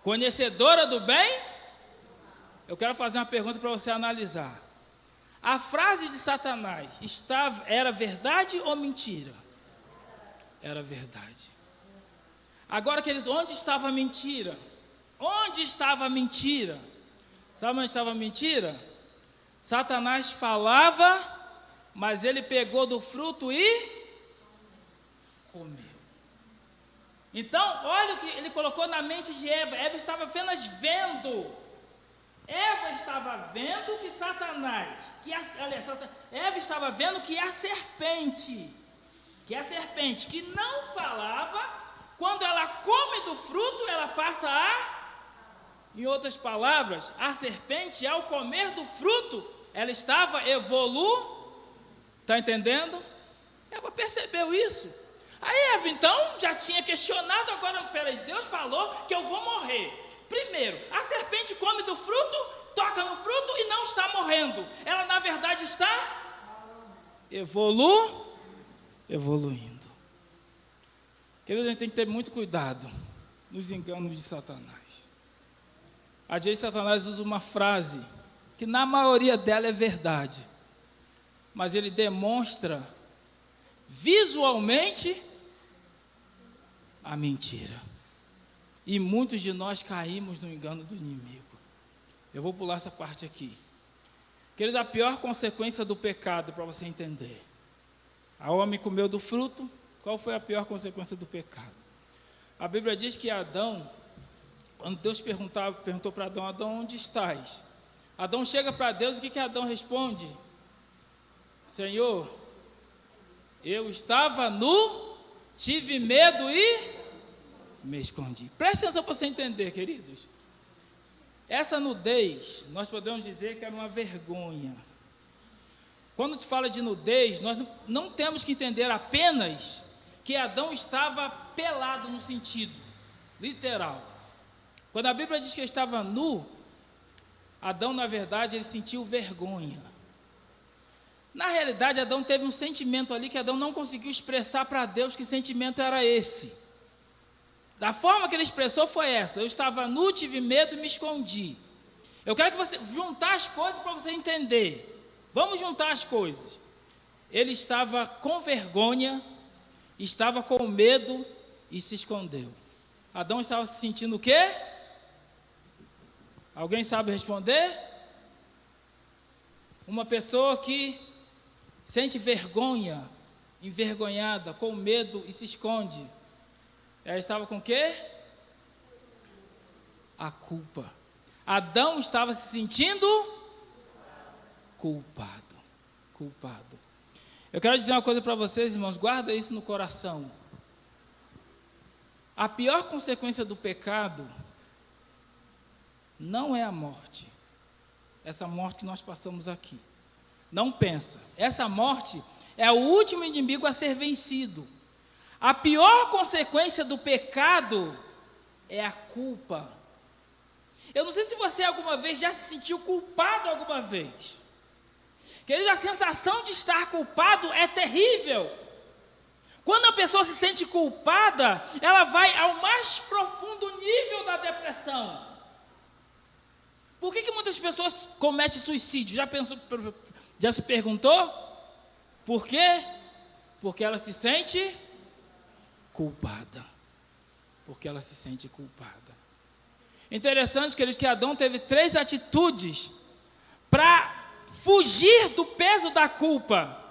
conhecedora do bem. Eu quero fazer uma pergunta para você analisar. A frase de Satanás era verdade ou mentira? Era verdade. Agora, queridos, onde estava a mentira? Onde estava a mentira? Sabe onde estava a mentira? Satanás falava, mas ele pegou do fruto e comeu. Então, olha o que ele colocou na mente de Eva. Eva estava apenas vendo. Eva estava vendo que Satanás, Eva estava vendo que a serpente, que não falava, quando ela come do fruto, ela passa em outras palavras, a serpente, ao comer do fruto, ela estava está entendendo? Eva percebeu isso. Aí Eva, então, já tinha questionado, agora, peraí, Deus falou que eu vou morrer. Primeiro, a serpente come do fruto, toca no fruto e não está morrendo. Ela, na verdade, está evoluindo. Queridos, a gente tem que ter muito cuidado nos enganos de Satanás. Às vezes, Satanás usa uma frase que, na maioria dela, é verdade, mas ele demonstra visualmente a mentira. E muitos de nós caímos no engano do inimigo. Eu vou pular essa parte aqui. Queridos, a pior consequência do pecado, para você entender. A homem comeu do fruto. Qual foi a pior consequência do pecado? A Bíblia diz que Adão, quando Deus perguntou para Adão, Adão, onde estás? Adão chega para Deus, o que Adão responde? Senhor, eu estava nu, tive medo e me escondi. Preste atenção para você entender, queridos. Essa nudez, nós podemos dizer que era uma vergonha. Quando se fala de nudez, nós não temos que entender apenas que Adão estava pelado no sentido literal. Quando a Bíblia diz que ele estava nu, Adão, na verdade, ele sentiu vergonha. Na realidade, Adão teve um sentimento ali que Adão não conseguiu expressar para Deus que sentimento era esse. Da forma que ele expressou foi essa: eu estava nu, tive medo e me escondi. Eu quero que você juntar as coisas para você entender. Vamos juntar as coisas. Ele estava com vergonha, estava com medo e se escondeu. Adão estava se sentindo o quê? Alguém sabe responder? Uma pessoa que sente vergonha, envergonhada, com medo e se esconde. Ela estava com o quê? A culpa. Adão estava se sentindo culpado. Eu quero dizer uma coisa para vocês, irmãos, guarda isso no coração. A pior consequência do pecado não é a morte. Essa morte que nós passamos aqui. Não pensa. Essa morte é o último inimigo a ser vencido. A pior consequência do pecado é a culpa. Eu não sei se você alguma vez já se sentiu culpado alguma vez. Querido, a sensação de estar culpado é terrível. Quando a pessoa se sente culpada, ela vai ao mais profundo nível da depressão. Por que muitas pessoas cometem suicídio? Já se perguntou? Por quê? Porque ela se sente culpada. Interessante, queridos, que Adão teve 3 atitudes para fugir do peso da culpa.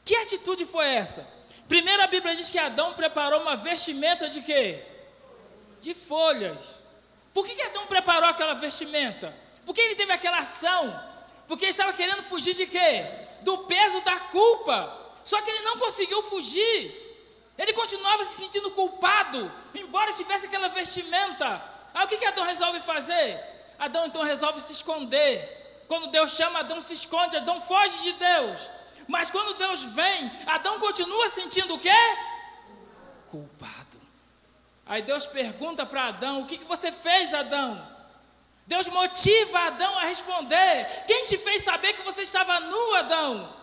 Que atitude foi essa? Primeiro, a Bíblia diz que Adão preparou uma vestimenta de quê? De folhas. Por que Adão preparou aquela vestimenta? Por que ele teve aquela ação? Porque ele estava querendo fugir de quê? Do peso da culpa. Só que ele não conseguiu fugir. Ele continuava se sentindo culpado, embora tivesse aquela vestimenta. Aí o que Adão resolve fazer? Adão então resolve se esconder. Quando Deus chama, Adão se esconde, Adão foge de Deus. Mas quando Deus vem, Adão continua sentindo o quê? Culpado. Aí Deus pergunta para Adão: o que você fez, Adão? Deus motiva Adão a responder: quem te fez saber que você estava nu, Adão?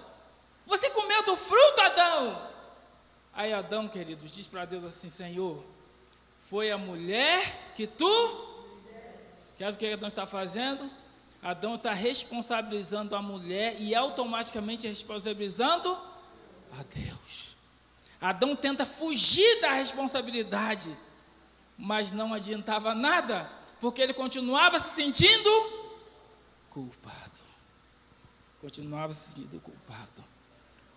Você comeu do fruto, Adão? Aí Adão, queridos, diz para Deus assim: Senhor, foi a mulher que tu... Quer ver o que Adão está fazendo? Adão está responsabilizando a mulher e automaticamente responsabilizando a Deus. Adão tenta fugir da responsabilidade, mas não adiantava nada, porque ele continuava se sentindo culpado.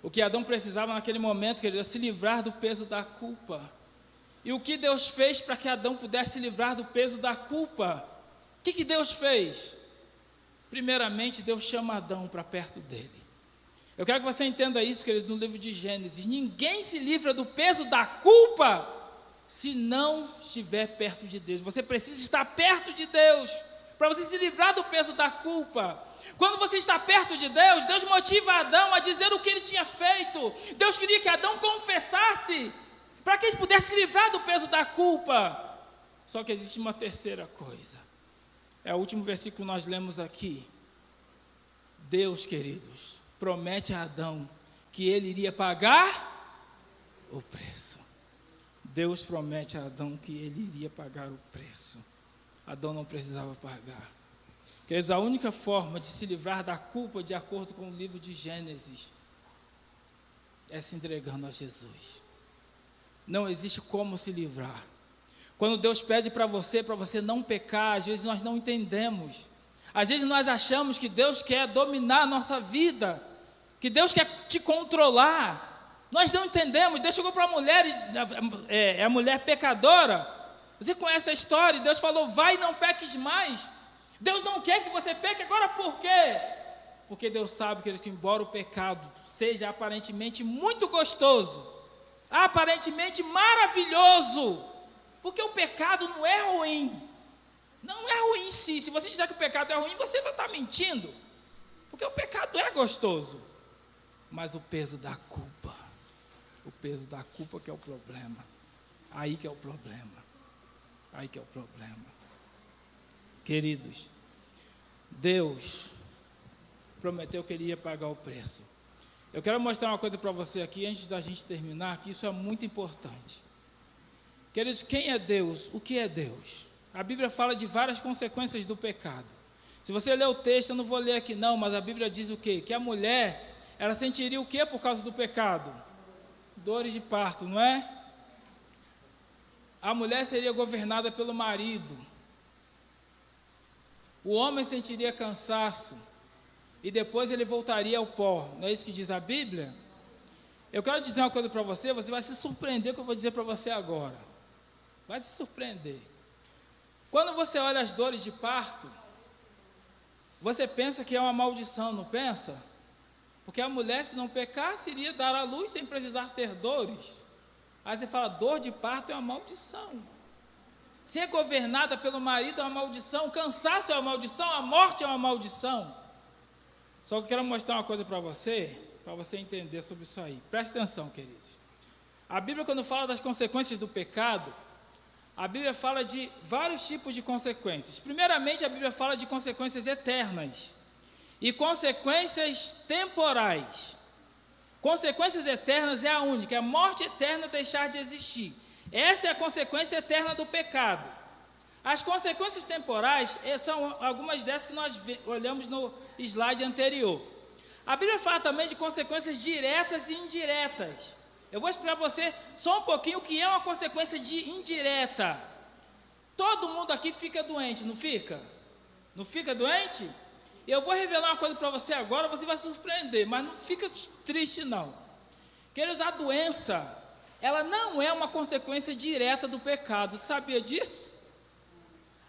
O que Adão precisava naquele momento, querido, era se livrar do peso da culpa. E o que Deus fez para que Adão pudesse se livrar do peso da culpa? O que Deus fez? Primeiramente, Deus chama Adão para perto dele. Eu quero que você entenda isso, queridos, no livro de Gênesis. Ninguém se livra do peso da culpa se não estiver perto de Deus. Você precisa estar perto de Deus para você se livrar do peso da culpa. Quando você está perto de Deus, Deus motiva Adão a dizer o que ele tinha feito. Deus queria que Adão confessasse, para que ele pudesse se livrar do peso da culpa. Só que existe uma terceira coisa. É o último versículo que nós lemos aqui. Deus, queridos, promete a Adão que ele iria pagar o preço. Deus promete a Adão que ele iria pagar o preço. Adão não precisava pagar. Queridos, a única forma de se livrar da culpa, de acordo com o livro de Gênesis, é se entregando a Jesus. Não existe como se livrar. Quando Deus pede para você não pecar, às vezes nós não entendemos. Às vezes nós achamos que Deus quer dominar a nossa vida, que Deus quer te controlar. Nós não entendemos. Deus chegou para a mulher, a mulher pecadora. Você conhece a história? Deus falou: vai e não peques mais. Deus não quer que você peque. Agora por quê? Porque Deus sabe que embora o pecado seja aparentemente muito gostoso, aparentemente maravilhoso, porque o pecado não é ruim. Não é ruim em si. Se você disser que o pecado é ruim, você vai estar mentindo. Porque o pecado é gostoso. Mas o peso da culpa que é o problema. Aí que é o problema. Queridos, Deus prometeu que ele ia pagar o preço. Eu quero mostrar uma coisa para você aqui, antes da gente terminar, que isso é muito importante. Queridos, quem é Deus? O que é Deus? A Bíblia fala de várias consequências do pecado. Se você ler o texto, eu não vou ler aqui não, mas a Bíblia diz o quê? Que a mulher, ela sentiria o quê por causa do pecado? Dores de parto, não é? A mulher seria governada pelo marido. O homem sentiria cansaço. E depois ele voltaria ao pó. Não é isso que diz a Bíblia? Eu quero dizer uma coisa para você, você vai se surpreender com o que eu vou dizer para você agora. Vai se surpreender. Quando você olha as dores de parto, Você pensa que é uma maldição, não pensa? Porque a mulher, se não pecasse, iria dar à luz sem precisar ter dores. Aí você fala, dor de parto é uma maldição. Ser governada pelo marido é uma maldição, cansaço é uma maldição, a morte é uma maldição. Só que eu quero mostrar uma coisa para você entender sobre isso aí. Preste atenção, queridos. A Bíblia, quando fala das consequências do pecado, a Bíblia fala de vários tipos de consequências. Primeiramente, a Bíblia fala de consequências eternas e consequências temporais. Consequências eternas é a única, é a morte eterna deixar de existir. Essa é a consequência eterna do pecado. As consequências temporais são algumas dessas que nós olhamos no slide anterior. A Bíblia fala também de consequências diretas e indiretas. Eu vou explicar para você só um pouquinho o que é uma consequência de indireta. Todo mundo aqui fica doente, não fica? Não fica doente? Eu vou revelar uma coisa para você agora, você vai se surpreender, mas não fica triste não. Queridos, a doença, ela não é uma consequência direta do pecado, você sabia disso?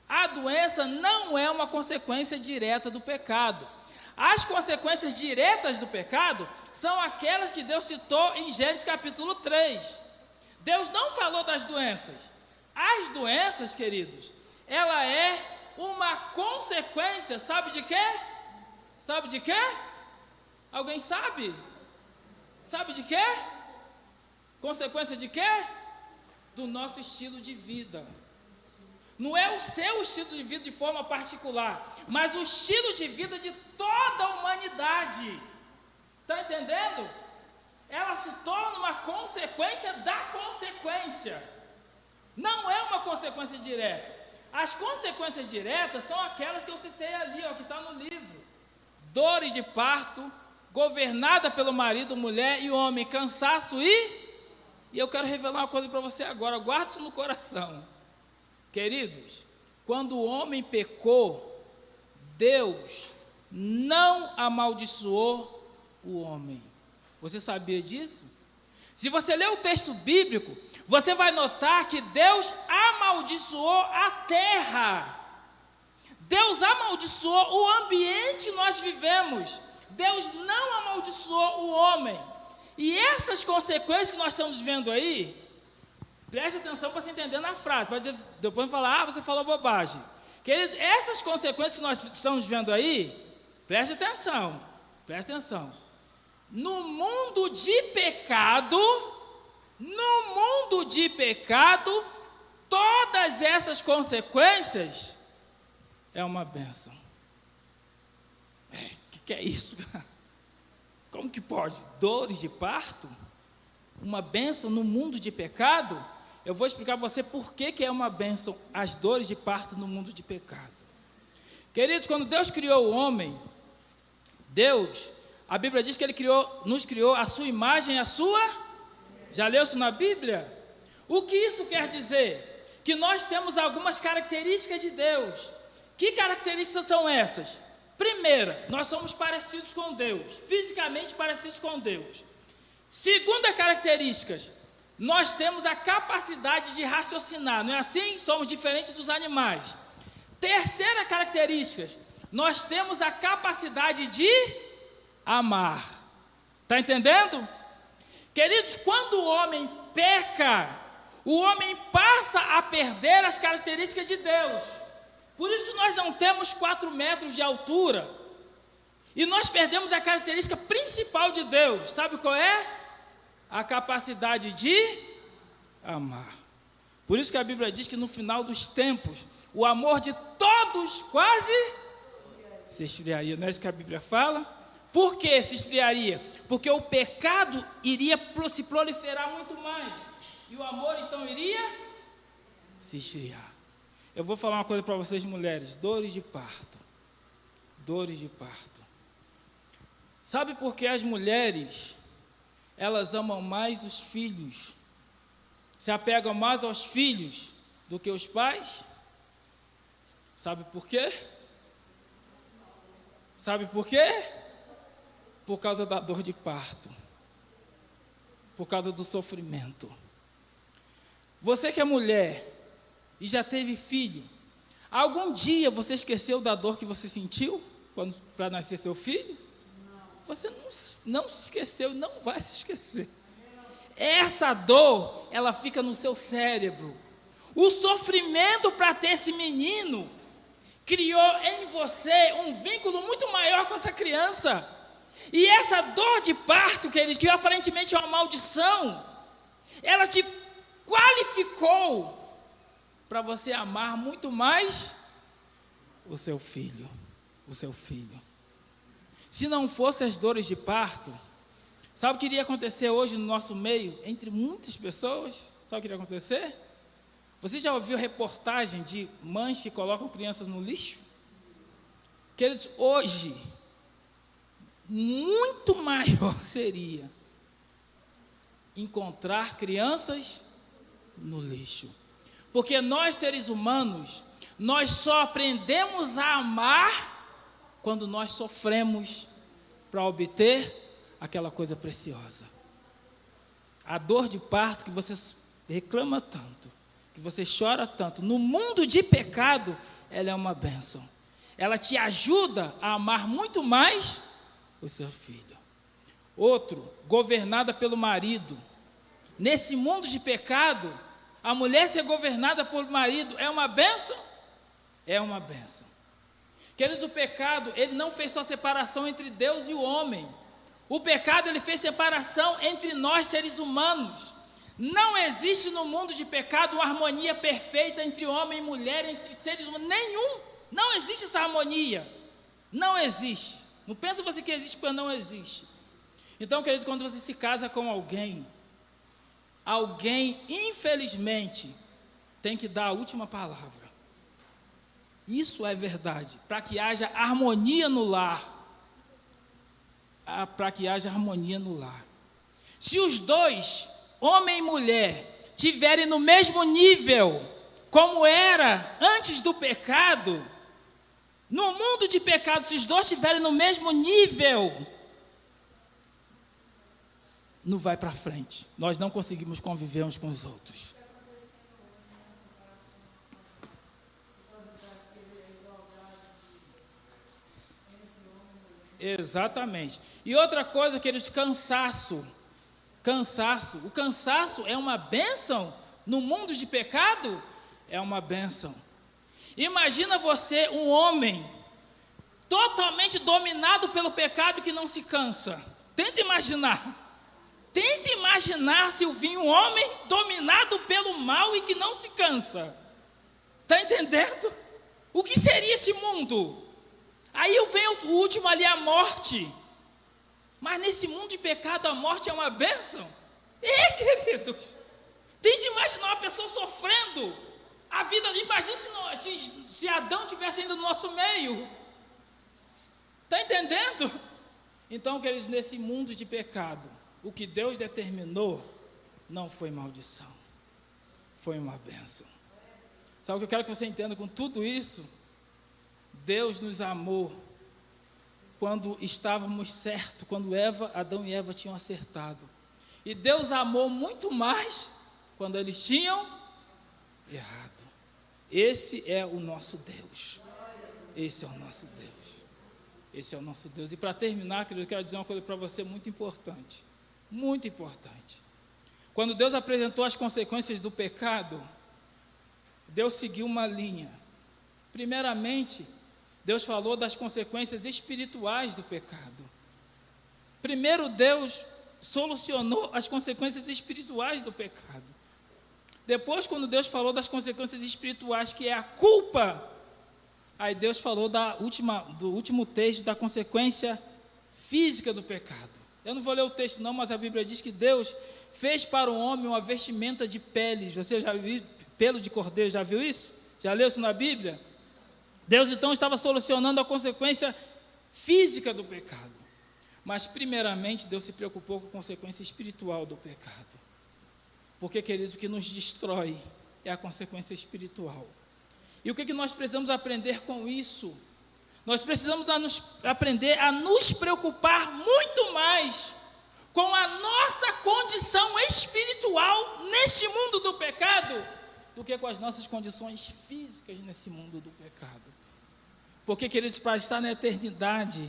A doença não é uma consequência direta do pecado. As consequências diretas do pecado são aquelas que Deus citou em Gênesis capítulo 3. Deus não falou das doenças. As doenças, queridos, ela é uma consequência, sabe de quê? Sabe de quê? Alguém sabe? Sabe de quê? Consequência de quê? Do nosso estilo de vida. Não é o seu estilo de vida de forma particular, mas o estilo de vida de toda a humanidade. Está entendendo? Ela se torna uma consequência da consequência. Não é uma consequência direta. As consequências diretas são aquelas que eu citei ali, ó, que está no livro. Dores de parto, governada pelo marido, mulher e homem, cansaço e eu quero revelar uma coisa para você agora, guarde isso no coração. Queridos, quando o homem pecou, Deus não amaldiçoou o homem. Você sabia disso? Se você ler o texto bíblico, você vai notar que Deus amaldiçoou a terra. Deus amaldiçoou o ambiente que nós vivemos. Deus não amaldiçoou o homem. E essas consequências que nós estamos vendo aí, preste atenção para você entender na frase. Pode depois falar, você falou bobagem. Querido, essas consequências que nós estamos vendo aí, preste atenção. No mundo de pecado, todas essas consequências é uma bênção. Que é isso? Como que pode? Dores de parto? Uma bênção no mundo de pecado? Eu vou explicar para você por que é uma bênção as dores de parto no mundo de pecado. Queridos, quando Deus criou o homem, a Bíblia diz que Ele nos criou a sua imagem, já leu isso na Bíblia? O que isso quer dizer? Que nós temos algumas características de Deus. Que características são essas? Primeira, nós somos parecidos com Deus, fisicamente parecidos com Deus. Segunda característica, nós temos a capacidade de raciocinar, não é assim? Somos diferentes dos animais. Terceira característica, nós temos a capacidade de amar. Está entendendo? Queridos, quando o homem peca, o homem passa a perder as características de Deus. Por isso que nós não temos 4 metros de altura. E nós perdemos a característica principal de Deus. Sabe qual é? A capacidade de amar. Por isso que a Bíblia diz que no final dos tempos, o amor de todos quase se esfriaria. Não é isso que a Bíblia fala? Por que se esfriaria? Porque o pecado iria se proliferar muito mais. E o amor então iria se esfriar. Eu vou falar uma coisa para vocês, mulheres. Dores de parto. Sabe por que as mulheres, elas amam mais os filhos, se apegam mais aos filhos do que os pais? Sabe por quê? Por causa da dor de parto. Por causa do sofrimento. Você que é mulher e já teve filho, algum dia você esqueceu da dor que você sentiu? para nascer seu filho? Você não se esqueceu e não vai se esquecer. Essa dor, ela fica no seu cérebro. O sofrimento para ter esse menino criou em você um vínculo muito maior com essa criança. E essa dor de parto, queridos, que aparentemente é uma maldição, ela te qualificou para você amar muito mais o seu filho. Se não fossem as dores de parto, sabe o que iria acontecer hoje no nosso meio, entre muitas pessoas? Sabe o que iria acontecer? Você já ouviu reportagem de mães que colocam crianças no lixo? Queridos, hoje, muito maior seria encontrar crianças no lixo. Porque nós, seres humanos, nós só aprendemos a amar quando nós sofremos para obter aquela coisa preciosa. A dor de parto que você reclama tanto, que você chora tanto, no mundo de pecado, ela é uma bênção. Ela te ajuda a amar muito mais o seu filho. Outro, governada pelo marido. Nesse mundo de pecado, a mulher ser governada pelo marido é uma bênção? É uma bênção. Queridos, o pecado, ele não fez só separação entre Deus e o homem. O pecado, ele fez separação entre nós, seres humanos. Não existe no mundo de pecado uma harmonia perfeita entre homem e mulher, entre seres humanos. Nenhum. Não existe essa harmonia. Não existe. Não pensa você que existe, porque não existe. Então, querido, quando você se casa com alguém, infelizmente, tem que dar a última palavra. Isso é verdade, para que haja harmonia no lar. Se os dois, homem e mulher, tiverem no mesmo nível, como era antes do pecado, no mundo de pecado, se os dois estiverem no mesmo nível, não vai para frente. Nós não conseguimos conviver uns com os outros. Exatamente. E outra coisa, queridos, cansaço. O cansaço é uma bênção no mundo de pecado? É uma bênção. Imagina você, um homem, totalmente dominado pelo pecado que não se cansa. Tenta imaginar se vir um homem dominado pelo mal e que não se cansa. Está entendendo? O que seria esse mundo? Aí vem o último ali, a morte. Mas nesse mundo de pecado, a morte é uma bênção? Queridos, tente imaginar uma pessoa sofrendo a vida. Imagina se Adão tivesse ainda no nosso meio. Está entendendo? Então, queridos, nesse mundo de pecado, o que Deus determinou não foi maldição, foi uma bênção. Sabe o que eu quero que você entenda com tudo isso? Deus nos amou quando estávamos certos, quando Adão e Eva tinham acertado. E Deus amou muito mais quando eles tinham errado. Esse é o nosso Deus. Esse é o nosso Deus. Esse é o nosso Deus. E para terminar, querido, eu quero dizer uma coisa para você muito importante. Muito importante. Quando Deus apresentou as consequências do pecado, Deus seguiu uma linha. Primeiramente, Deus falou das consequências espirituais do pecado. Primeiro, Deus solucionou as consequências espirituais do pecado. Depois, quando Deus falou das consequências espirituais, que é a culpa, aí Deus falou do último texto, da consequência física do pecado. Eu não vou ler o texto não, mas a Bíblia diz que Deus fez para o homem uma vestimenta de peles. Você já viu pelo de cordeiro, já viu isso? Já leu isso na Bíblia? Deus então estava solucionando a consequência física do pecado. Mas primeiramente Deus se preocupou com a consequência espiritual do pecado. Porque, queridos, o que nos destrói é a consequência espiritual. E o que nós precisamos aprender com isso? Nós precisamos aprender a nos preocupar muito mais com a nossa condição espiritual neste mundo do pecado, do que com as nossas condições físicas nesse mundo do pecado. Porque, queridos, para estar na eternidade,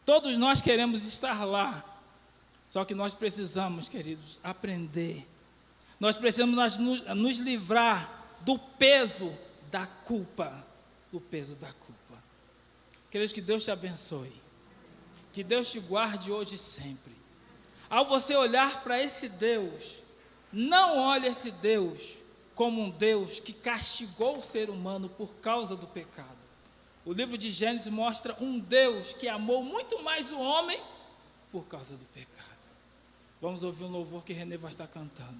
todos nós queremos estar lá. Só que nós precisamos, queridos, aprender. Nós precisamos nos livrar do peso da culpa. Do peso da culpa. Queridos, que Deus te abençoe. Que Deus te guarde hoje e sempre. Ao você olhar para esse Deus, não olhe esse Deus como um Deus que castigou o ser humano por causa do pecado. O livro de Gênesis mostra um Deus que amou muito mais o homem por causa do pecado. Vamos ouvir um louvor que Renê vai estar cantando.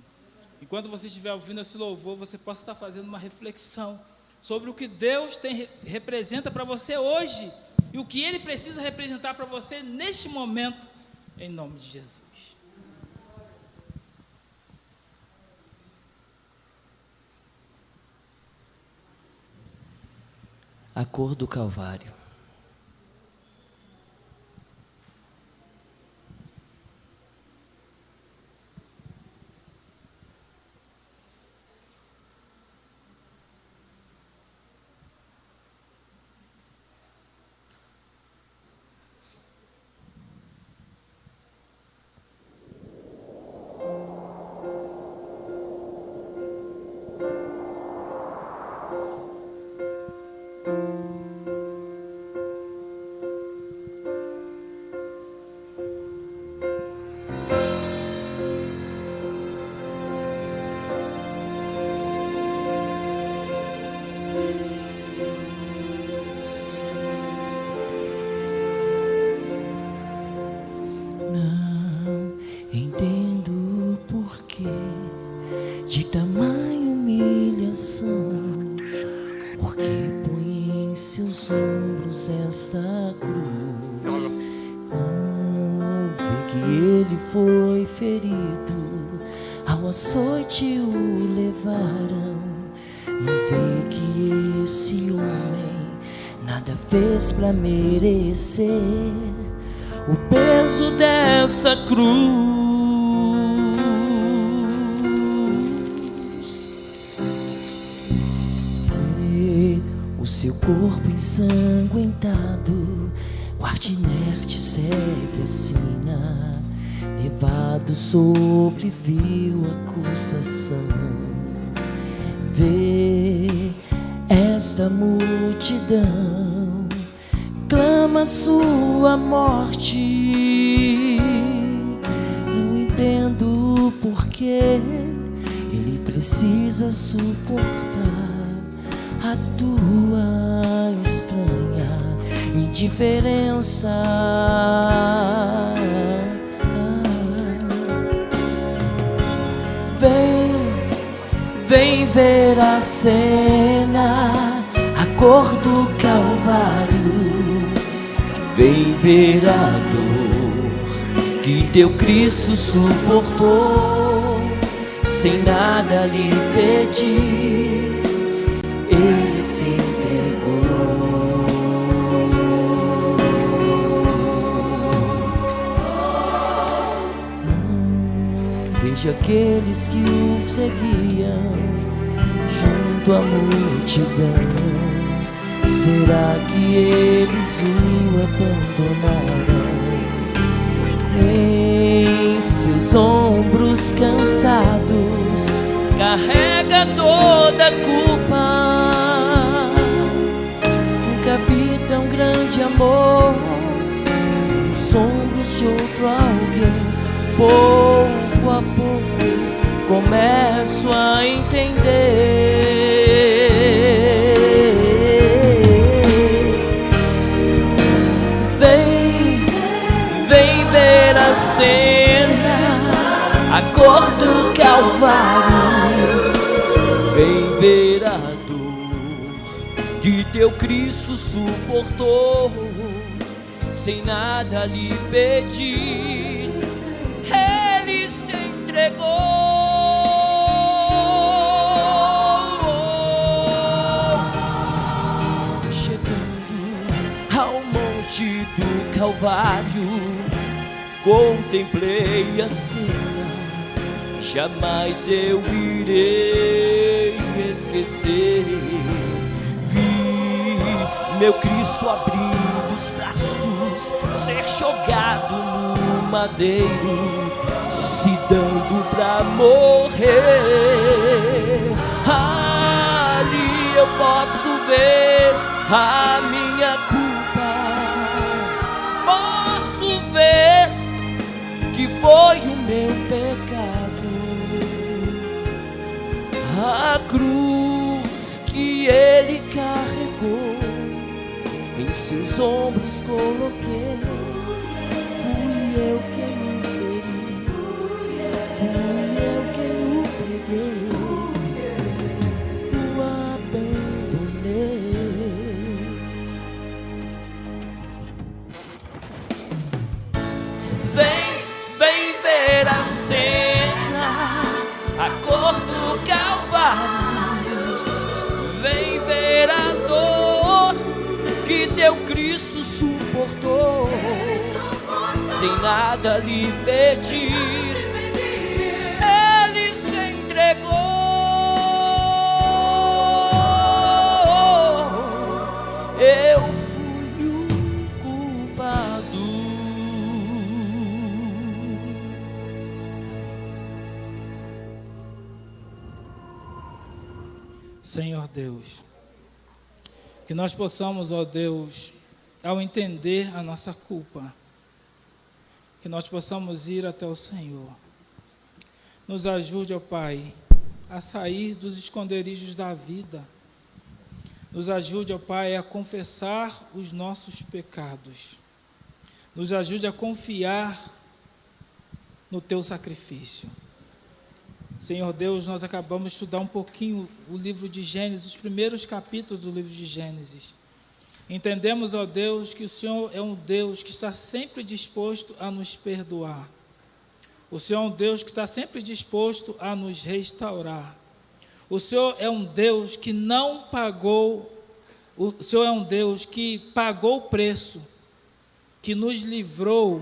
Enquanto você estiver ouvindo esse louvor, você possa estar fazendo uma reflexão sobre o que Deus representa para você hoje e o que Ele precisa representar para você neste momento, em nome de Jesus. A cor do Calvário. De tamanha humilhação, porque põe em seus ombros esta cruz. Não vê que ele foi ferido, ao açoite o levaram. Não vê que esse homem nada fez pra merecer o peso desta cruz. O seu corpo ensanguentado, o arte inerte segue a sina, levado sobre vil acusação. Vê esta multidão, clama sua morte. Não entendo por que ele precisa suportar a tua estranha indiferença. Vem ver a cena, a cor do Calvário. Vem ver a dor que teu Cristo suportou, sem nada lhe pedir. Ele se entregou. Veja aqueles que o seguiam junto à multidão. Será que eles o abandonaram? Em seus ombros cansados carrega toda a culpa. Nunca vi tão grande amor nos ombros de outro alguém. Pouco a pouco começo a entender. Vem ver a cena, a cor do Calvário. Vem ver a dor que teu Cristo suportou, sem nada lhe pedir. Ele se entregou. Chegando ao monte do Calvário, contemplei a cena, jamais eu irei esquecer. Vi meu Cristo abrindo os braços, ser jogado no madeiro, se dando pra morrer. Ali eu posso ver a minha culpa, posso ver que foi o meu pecado, a cruz que ele carregou, em seus ombros coloquei. Fui eu quem o feri, fui eu quem o preguei, o abandonei. Vem ver a cena, a cor do Calvário. Vem ver a dor que teu Cristo suportou, sem nada lhe pedir, ele se entregou. Eu fui o culpado. Senhor Deus, que nós possamos, ó Deus, ao entender a nossa culpa, que nós possamos ir até o Senhor. Nos ajude, ó Pai, a sair dos esconderijos da vida. Nos ajude, ó Pai, a confessar os nossos pecados. Nos ajude a confiar no Teu sacrifício. Senhor Deus, nós acabamos de estudar um pouquinho o livro de Gênesis, os primeiros capítulos do livro de Gênesis. Entendemos, ó Deus, que o Senhor é um Deus que está sempre disposto a nos perdoar. O Senhor é um Deus que está sempre disposto a nos restaurar. O Senhor é um Deus que não pagou, o Senhor é um Deus que pagou o preço, que nos livrou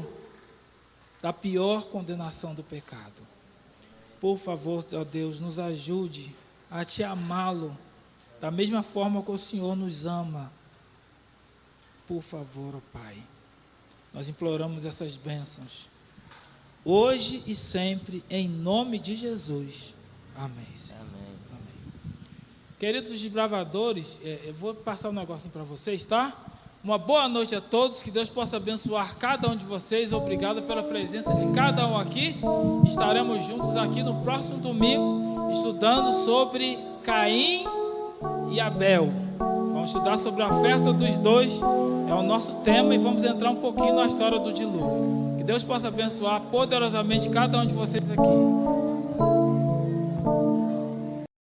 da pior condenação do pecado. Por favor, ó Deus, nos ajude a Te amá-lo da mesma forma que o Senhor nos ama. Por favor, ó Pai, nós imploramos essas bênçãos, hoje e sempre, em nome de Jesus. Amém, Senhor. Amém. Amém. Queridos desbravadores, eu vou passar um negocinho para vocês, tá? Uma boa noite a todos, que Deus possa abençoar cada um de vocês. Obrigado pela presença de cada um aqui. Estaremos juntos aqui no próximo domingo, estudando sobre Caim e Abel. Vamos estudar sobre a oferta dos dois, é o nosso tema, e vamos entrar um pouquinho na história do dilúvio. Que Deus possa abençoar poderosamente cada um de vocês aqui.